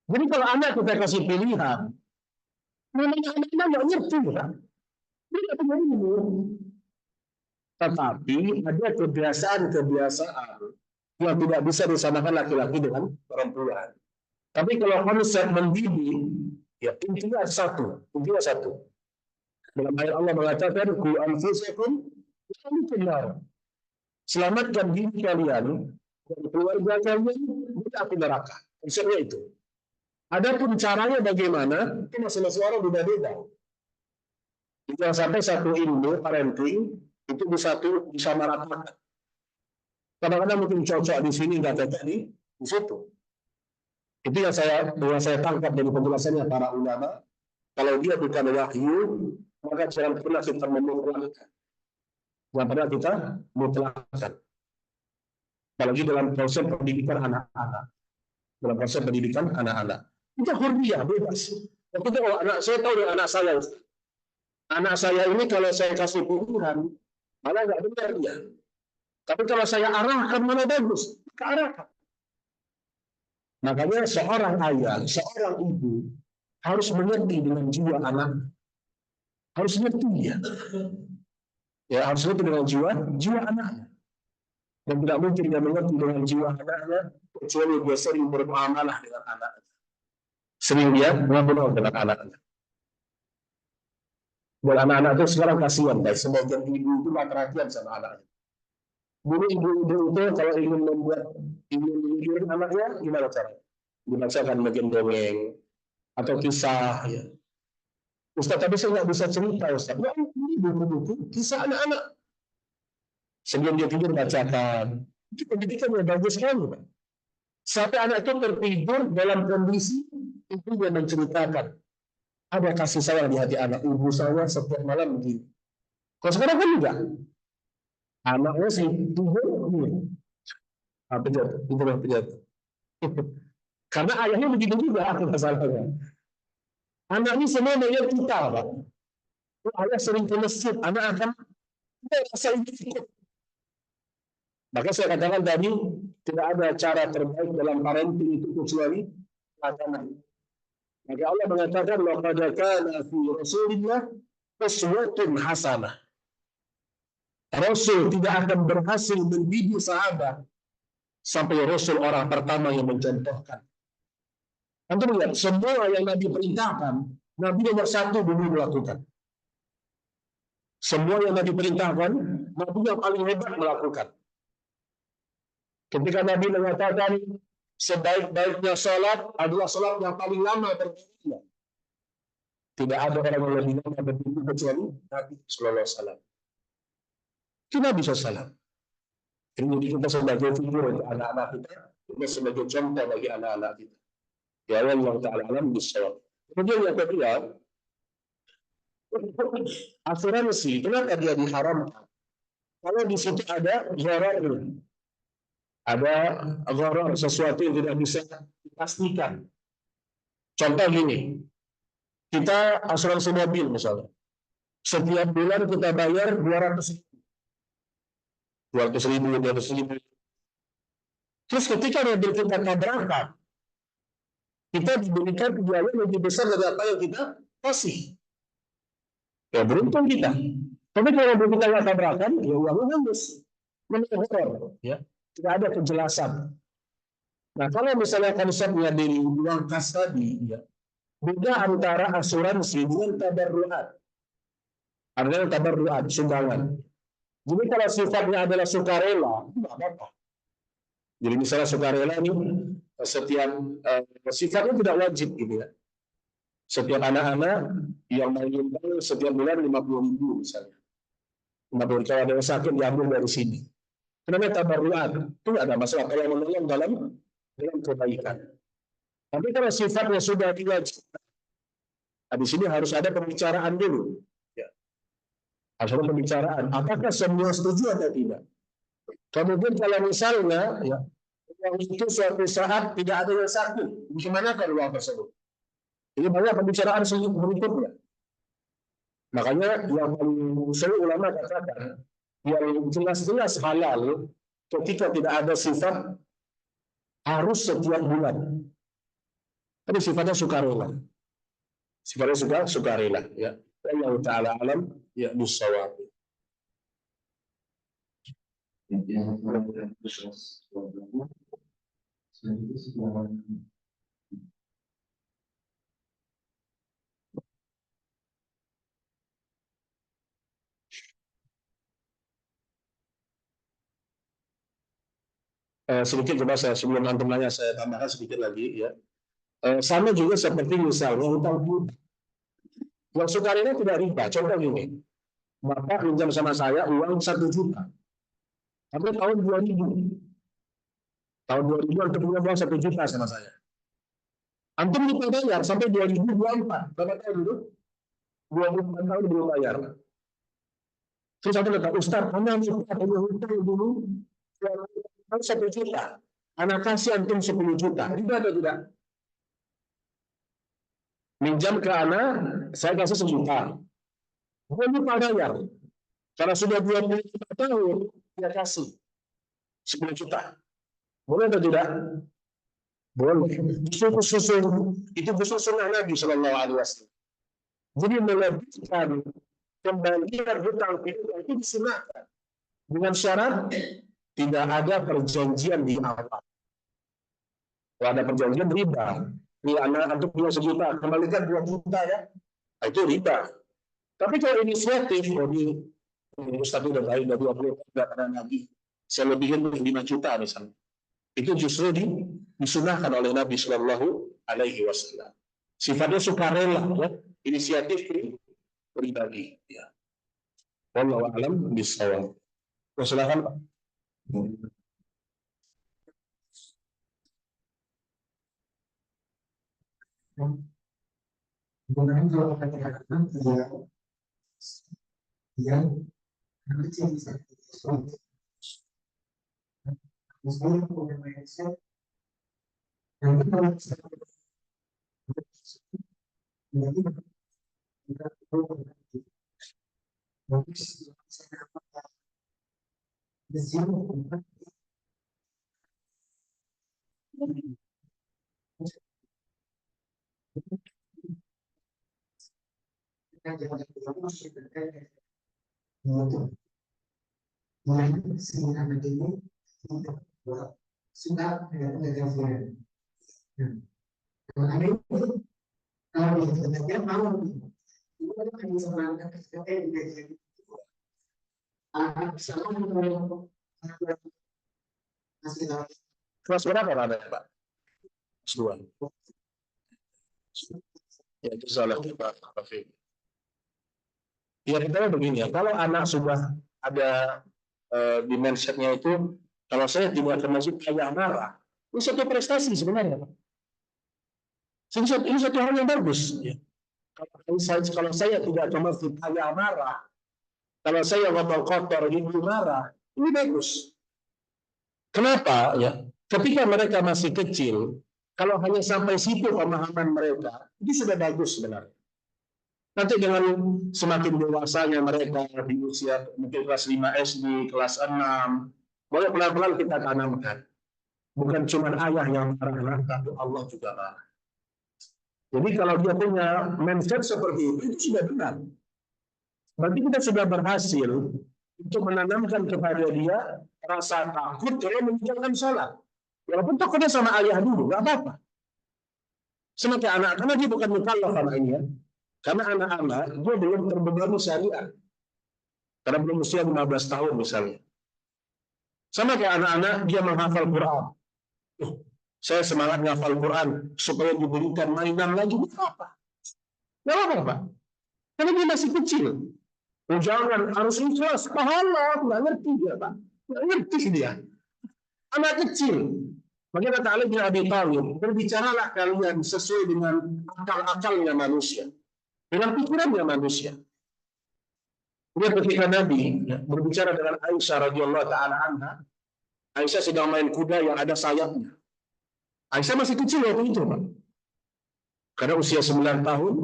Jadi kalau anak kita kasih pilihan, namanya anak-anak nggak ngerti, kan? Dia nggak punya ilmu. Tetapi ada kebiasaan-kebiasaan yang tidak bisa disamakan laki-laki dengan perempuan. Tapi kalau konsep mendidik, ya intinya satu. Dalam ayat Allah mengatakan, "Qu anfusakum wa selamatkan diri kalian dan keluarga kalian dari api neraka." Konsepnya itu. Adapun caranya bagaimana, itu masing-masing orang beda-beda. Jangan sampai satu ilmu parenting itu bisa meratakan. Kadang-kadang mungkin cocok di sini, nggak cocok di situ. Itu yang saya tangkap dari penjelasannya para ulama. Kalau dia bukan wahyu, maka jangan pernah kita memutlakkan. Jangan pernah kita mutlakkan. Apalagi dalam proses pendidikan anak-anak. Dalam proses pendidikan anak-anak. Kita hurriyah, bebas. Waktu itu saya tahu dari anak saya. Anak saya ini kalau saya kasih pilihan, malah nggak benar dia. Tapi kalau saya arahkan mana bagus, kearahkan. Makanya seorang ayah, seorang ibu harus mengerti dengan jiwa anak. Harus mengerti dia. Ya, harus mengerti dengan jiwa anaknya. Dan tidak mungkin dia mengerti dengan jiwa anaknya kecuali dia sering bermuamalah dengan anaknya. Sering dia bermuamalah dengan anaknya. Dan anak-anak itu sekarang kasihan, guys. Sebagian ibu itu nggak perhatian sama anaknya. Dulu ibu-ibu itu kalau ingin mendidik anaknya, gimana caranya? Dibacakan bagian dongeng atau kisah. Ya. Ustaz, tapi saya nggak bisa cerita, Ustaz. Ya, ini buku-buku kisah anak-anak. Sebelum dia tidur bacakan. Itu pendidikan yang bagus sekali, Pak. Sampai anak itu tertidur dalam kondisi itu dia menceritakan. Ada kasih sayang di hati anak. Ibu saya setiap malam begini. Kalau sekarang kan enggak. Anaknya sih tidur begini. Pejat. Karena ayahnya begitu juga masalahnya. Anak ini semua melihat kita, Pak. Ayah sering ke masjid, anak akan merasa ikut. Maka saya katakan tadi, tidak ada cara terbaik dalam parenting itu kecuali agama. Maka Allah mengatakan, laqad kana fi Rasulillah uswatun hasanah. Rasul tidak akan berhasil mendidik sahabat sampai Rasul orang pertama yang mencontohkan. Antum lihat, semua yang Nabi perintahkan, Nabi nomor satu dulu melakukan. Semua yang Nabi perintahkan, Nabi yang paling hebat melakukan. Ketika Nabi mengatakan sebaik-baiknya sholat adalah sholat yang paling lama berdirinya. Tidak ada orang yang lebih lama berdiri kecuali Nabi Sallallahu Alaihi Wasallam. Itu Nabi SAW. Jadi kita sebagai figur untuk anak-anak kita sebagai contoh bagi anak-anak kita. Ya Allah Ta'ala alam bisawab. Kemudian yang kedua, asuransi. Kenapa dia diharamkan? Kalau di situ ada ghararnya. Ada gharar, sesuatu yang tidak bisa dipastikan. Contoh gini, kita asuransi mobil misalnya. Setiap bulan kita bayar 200 ribu. Terus ketika mobil kita tabrakan, kita diberikan biaya lebih besar dari apa yang kita kasih. Ya beruntung kita. Tapi kalau mobil kita nggak tabrakan, ya uangnya hangus. Menurut ya, tidak ada kejelasan. Nah, kalau misalnya konsepnya di uang kas tadi, ya, beda antara asuransi dengan tabarruat. Artinya tabarruat, sumbangan. Jadi kalau sifatnya adalah sukarela, tidak apa-apa. Jadi misalnya sukarela ini setiap sifatnya tidak wajib gitu ya. Setiap anak-anak yang menyumbang setiap bulan 50 ribu misalnya. 50 kalau ada yang sakit diambil dari sini. Kenapa tabarruat? Itu tidak ada masalah kalau menolong dalam kebaikan. Tapi kalau sifatnya sudah diwajibkan, di sini harus ada pembicaraan dulu. Ya. Harus ada pembicaraan. Apakah semua setuju atau tidak? Kemudian kalau misalnya, ya, uang itu suatu saat tidak ada yang sakit, bagaimana kalau uang tersebut? Ini banyak pembicaraan berikutnya. Makanya yang paling sering ulama katakan, yang jelas-jelas halal ketika tidak ada sifat harus setiap bulan. Tapi sifatnya sukarela. Sifatnya sukarela. Ya. Allah Ta'ala alam ya bisawab. Sedikit coba saya sebelum antum nanya saya tambahkan sedikit lagi ya. Sama juga seperti misalnya hutang budi. Yang sukarela tidak riba. Contoh gini, Bapak pinjam sama saya uang 1 juta. Tapi tahun 2000. Tahun 2000 antum punya uang 1 juta sama saya. Antum lupa bayar sampai 2024. Berapa tahun dulu? 24 tahun belum bayar. Terus aku kata, Ustaz, Anda lupa punya hutang dulu 1 juta. Anak kasih antum 10 juta. Riba atau tidak? Minjam ke anak, saya kasih 1 juta. Dia lupa bayar. Karena sudah 25 tahun, dia kasih 10 juta. Boleh atau tidak? Boleh. Itu khusus sunnah Nabi Shallallahu Alaihi Wasallam. Jadi melebihkan kembalian hutang itu disunahkan dengan syarat tidak ada perjanjian di awal. Kalau ada perjanjian riba. Ini anak antum punya 1 juta, kembalikan 2 juta ya. Nah, itu riba. Tapi kalau inisiatif, Ustaz udah baik, udah 20 tahun, nggak pernah lagi. Saya lebihin 5 juta misalnya. Itu justru disunahkan oleh Nabi Shallallahu Alaihi Wasallam. Sifatnya sukarela, ya, inisiatif pribadi. Ya. Wallahu a'lam bishawab. Silakan Pak. Kemudian kalau katakan yang kecil bisa misalnya punya mindset yang kita bisa jadi kita perlu mungkin saya di sini kita jangan untuk mulai sehingga begini sudah negara. Kalau ada itu, kalau dia mau, itu kan hanya semangat kita jadi sama untuk masih lagi. Kelas berapa ada Pak? Kelas 2. Ya itu salah Pak. Ya kita begini ya, kalau anak sudah ada di mindsetnya itu, kalau saya tidak termasuk kaya marah, ini satu prestasi sebenarnya Pak. Ini satu hal yang bagus. Ya. Kalau saya tidak termasuk kaya marah, kalau saya ngomong kotor, ibu marah, ini bagus. Kenapa ya? Ketika mereka masih kecil, kalau hanya sampai situ pemahaman mereka, itu sudah bagus sebenarnya. Nanti dengan semakin dewasanya mereka di usia mungkin kelas 5 SD, kelas 6, mulai pelan-pelan kita tanamkan. Bukan cuma ayah yang marah, tapi Allah juga marah. Jadi kalau dia punya mindset seperti itu sudah benar. Berarti kita sudah berhasil untuk menanamkan kepada dia rasa takut kalau meninggalkan sholat. Walaupun takutnya sama ayah dulu, nggak apa-apa. Sama kayak anak, karena dia bukan mukallaf anaknya. Karena anak-anak, dia belum terbebani syariat. Karena belum usia 15 tahun misalnya. Sama kayak anak-anak, dia menghafal Quran. Saya semangat menghafal Quran supaya diberikan mainan lagi, nggak apa-apa. Nggak apa-apa. Karena dia masih kecil. Jangan harus ikhlas, pahala, nggak ngerti dia, Pak. Nggak ngerti dia. Anak kecil. Makanya kata Ali bin Abi Thalib, berbicaralah kalian sesuai dengan akal-akalnya manusia, dengan pikirannya manusia. Dia ketika Nabi berbicara dengan Aisyah radhiyallahu taala anha, Aisyah sedang main kuda yang ada sayapnya. Aisyah masih kecil waktu itu, Pak. Karena usia 9 tahun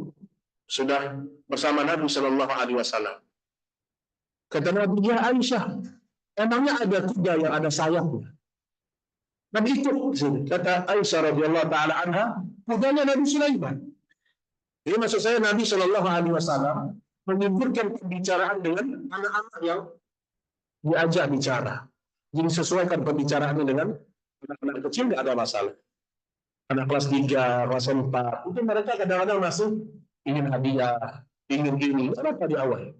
sudah bersama Nabi Shallallahu Alaihi Wasallam. Kata Nabi, ya Aisyah, emangnya ada kuda yang ada sayapnya? Nabi ikut. Kata Aisyah radhiyallahu taala anha, kudanya Nabi Sulaiman. Jadi maksud saya Nabi Shallallahu Alaihi Wasallam menyebutkan pembicaraan dengan anak-anak yang diajak bicara. Jadi sesuaikan pembicaraannya dengan anak-anak kecil, nggak ada masalah. Anak kelas 3, kelas 4, itu mereka kadang-kadang masih ingin hadiah, ingin ini, apa di awal.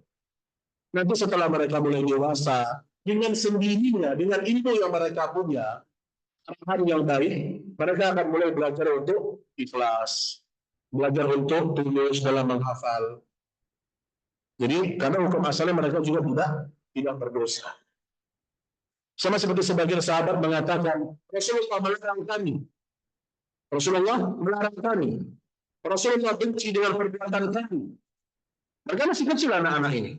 Nanti setelah mereka mulai dewasa, dengan sendirinya, dengan ilmu yang mereka punya, hal yang baik, mereka akan mulai belajar untuk ikhlas, belajar untuk tulus dalam menghafal. Jadi karena hukum asalnya mereka juga tidak berdosa. Sama seperti sebagian sahabat mengatakan, Rasulullah melarang kami. Rasulullah melarang kami. Rasulullah benci dengan perbuatan kami. Mereka masih kecil anak-anak ini.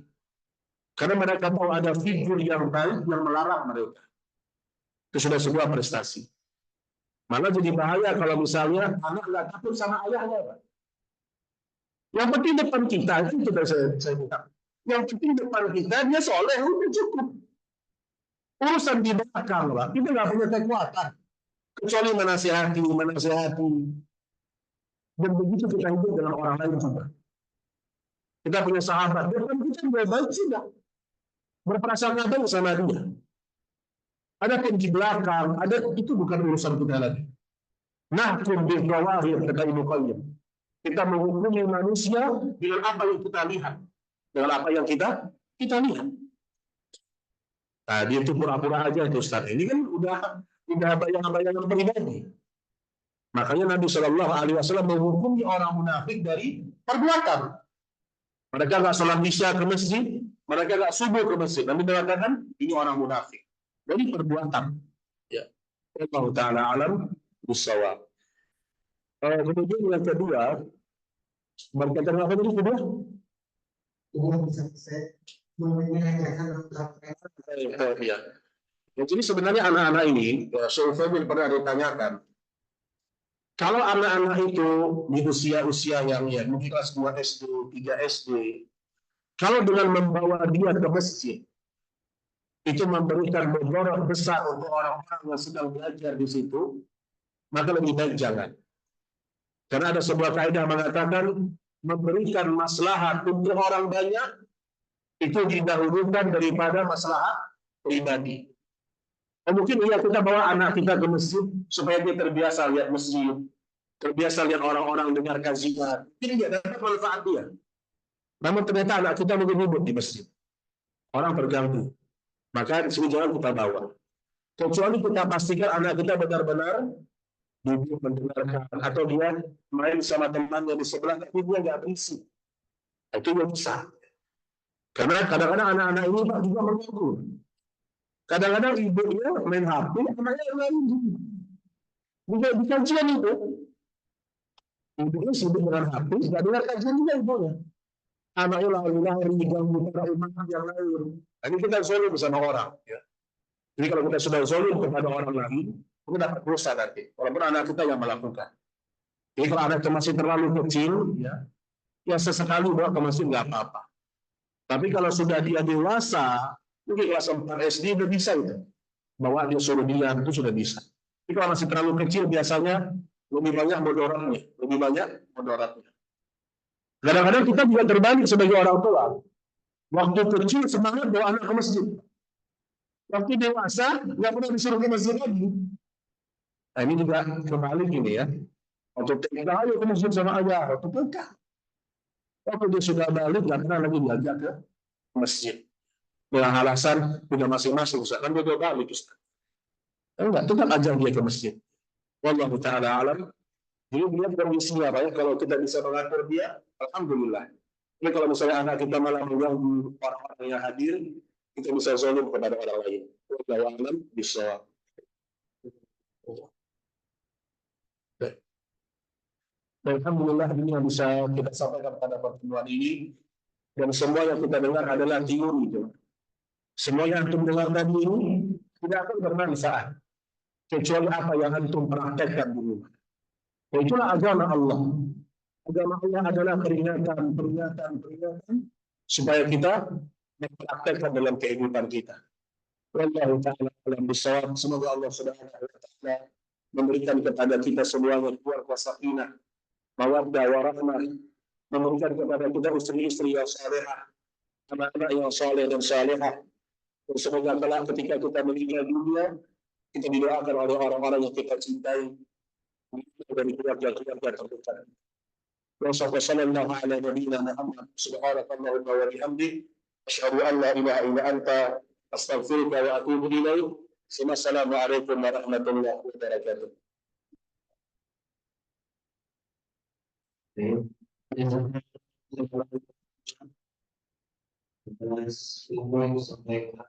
Karena mereka tahu ada figur yang baik yang melarang mereka. Itu sudah sebuah prestasi. Malah jadi bahaya kalau misalnya anak nggak takut sama ayahnya, Pak. Yang penting depan kita, itu sudah saya bilang. Yang penting depan kita, dia soleh, udah cukup. Urusan di belakang, Pak, kita nggak punya kekuatan. Kecuali menasihati. Dan begitu kita hidup dengan orang lain juga. Kita punya sahabat, depan kita baik sudah. Berprasangka baik sama dia. Ada yang di belakang, ada itu bukan urusan kita lagi. Nahkum bil zawahir, kata Ibnu Qayyim. Kita menghukumi manusia dengan apa yang kita lihat, dengan apa yang kita lihat. Nah, dia itu pura-pura aja itu Ustaz. Ini kan udah bayangan-bayangan pribadi. Makanya Nabi Shallallahu Alaihi Wasallam menghukumi orang munafik dari perbuatan. Mereka nggak sholat isya ke masjid, mereka nggak subuh ke masjid. Nabi mengatakan ini orang munafik dari perbuatan. Ya, Allah Taala alam bisawab. Kemudian yang kedua, berkaitan apa tadi kedua? Ya. Jadi sebenarnya anak-anak ini, Syaikhul pernah ditanyakan, kalau anak-anak itu di usia-usia yang ya mungkin kelas 2 SD, 3 SD, kalau dengan membawa dia ke masjid, itu memberikan mudarat besar untuk orang-orang yang sedang belajar di situ, maka lebih baik jangan. Karena ada sebuah kaidah mengatakan memberikan maslahat untuk orang banyak itu didahulukan daripada maslahat pribadi. Mungkin iya kita bawa anak kita ke masjid supaya dia terbiasa lihat masjid, terbiasa lihat orang-orang dengar kajian. Ini dia dapat manfaat dia. Namun ternyata anak kita mungkin ribut di masjid. Orang terganggu. Maka di sini jangan kita bawa. Kecuali kita pastikan anak kita benar-benar duduk mendengarkan atau dia main sama temannya di sebelah tapi dia nggak berisik. Itu yang bisa. Karena kadang-kadang anak-anak ini Pak juga mengganggu. Kadang-kadang ibunya main HP, anaknya main juga di kajian itu. Ibunya sibuk dengan HP, nggak dengar kajian juga ibunya. Anaknya lari-lari ganggu para imam yang lain. Ini kita selalu bersama orang. Ya. Jadi kalau kita sudah zalim kepada orang lain, kita dapat dosa nanti. Walaupun anak kita yang melakukan. Jadi kalau anak itu masih terlalu kecil, ya sesekali bawa ke masjid nggak apa-apa. Tapi kalau sudah dia dewasa, mungkin kelas 4 SD udah bisa itu. Bawa dia suruh diam itu sudah bisa. Tapi kalau masih terlalu kecil biasanya lebih banyak mudaratnya, lebih banyak mudaratnya. Kadang-kadang kita juga terbalik sebagai orang tua. Waktu kecil semangat bawa anak ke masjid. Waktu dewasa nggak pernah disuruh ke masjid lagi. Nah ini juga kebalik ini ya. Waktu TK ayo ke masjid sama ayah, waktu TK. Waktu dia sudah balik nggak pernah lagi diajak ke masjid. Dengan alasan punya masing-masing, Ustaz. Kan dia udah balik, Ustaz. Enggak, tetap ajak dia ke masjid. Wallahu ta'ala alam. Jadi dia kondisinya apa ya, kalau kita bisa mengatur dia, alhamdulillah. Tapi kalau misalnya anak kita malah mengganggu orang-orang yang hadir, kita bisa zalim kepada orang lain. Wallahu a'lam bishawab. Alhamdulillah ini yang bisa kita sampaikan pada pertemuan ini, dan semua yang kita dengar adalah teori. Semua yang antum dengar tadi ini tidak akan bermanfaat kecuali apa yang antum praktekkan di rumah. Itulah agama Allah. Agama Allah adalah peringatan supaya kita mempraktekkan dalam kehidupan kita. Wallahu ta'ala alam bishawab. Semoga Allah Subhanahu wa ta'ala memberikan kepada kita semuanya keluarga sakinah, mawaddah warahmah, memberikan kepada kita istri-istri yang salehah, anak-anak yang saleh dan salehah. Dan semoga kelak ketika kita meninggal dunia, kita didoakan oleh orang-orang yang kita cintai dari keluarga-keluarga terdekat. Wassalamualaikum warahmatullahi wabarakatuh. Subhanakallahumma wa bihamdik, asyhadu an la ilaha illa anta, astaghfiruka wa atubu ilaik. Wassalamualaikum warahmatullahi wabarakatuh. Semua yang disampaikan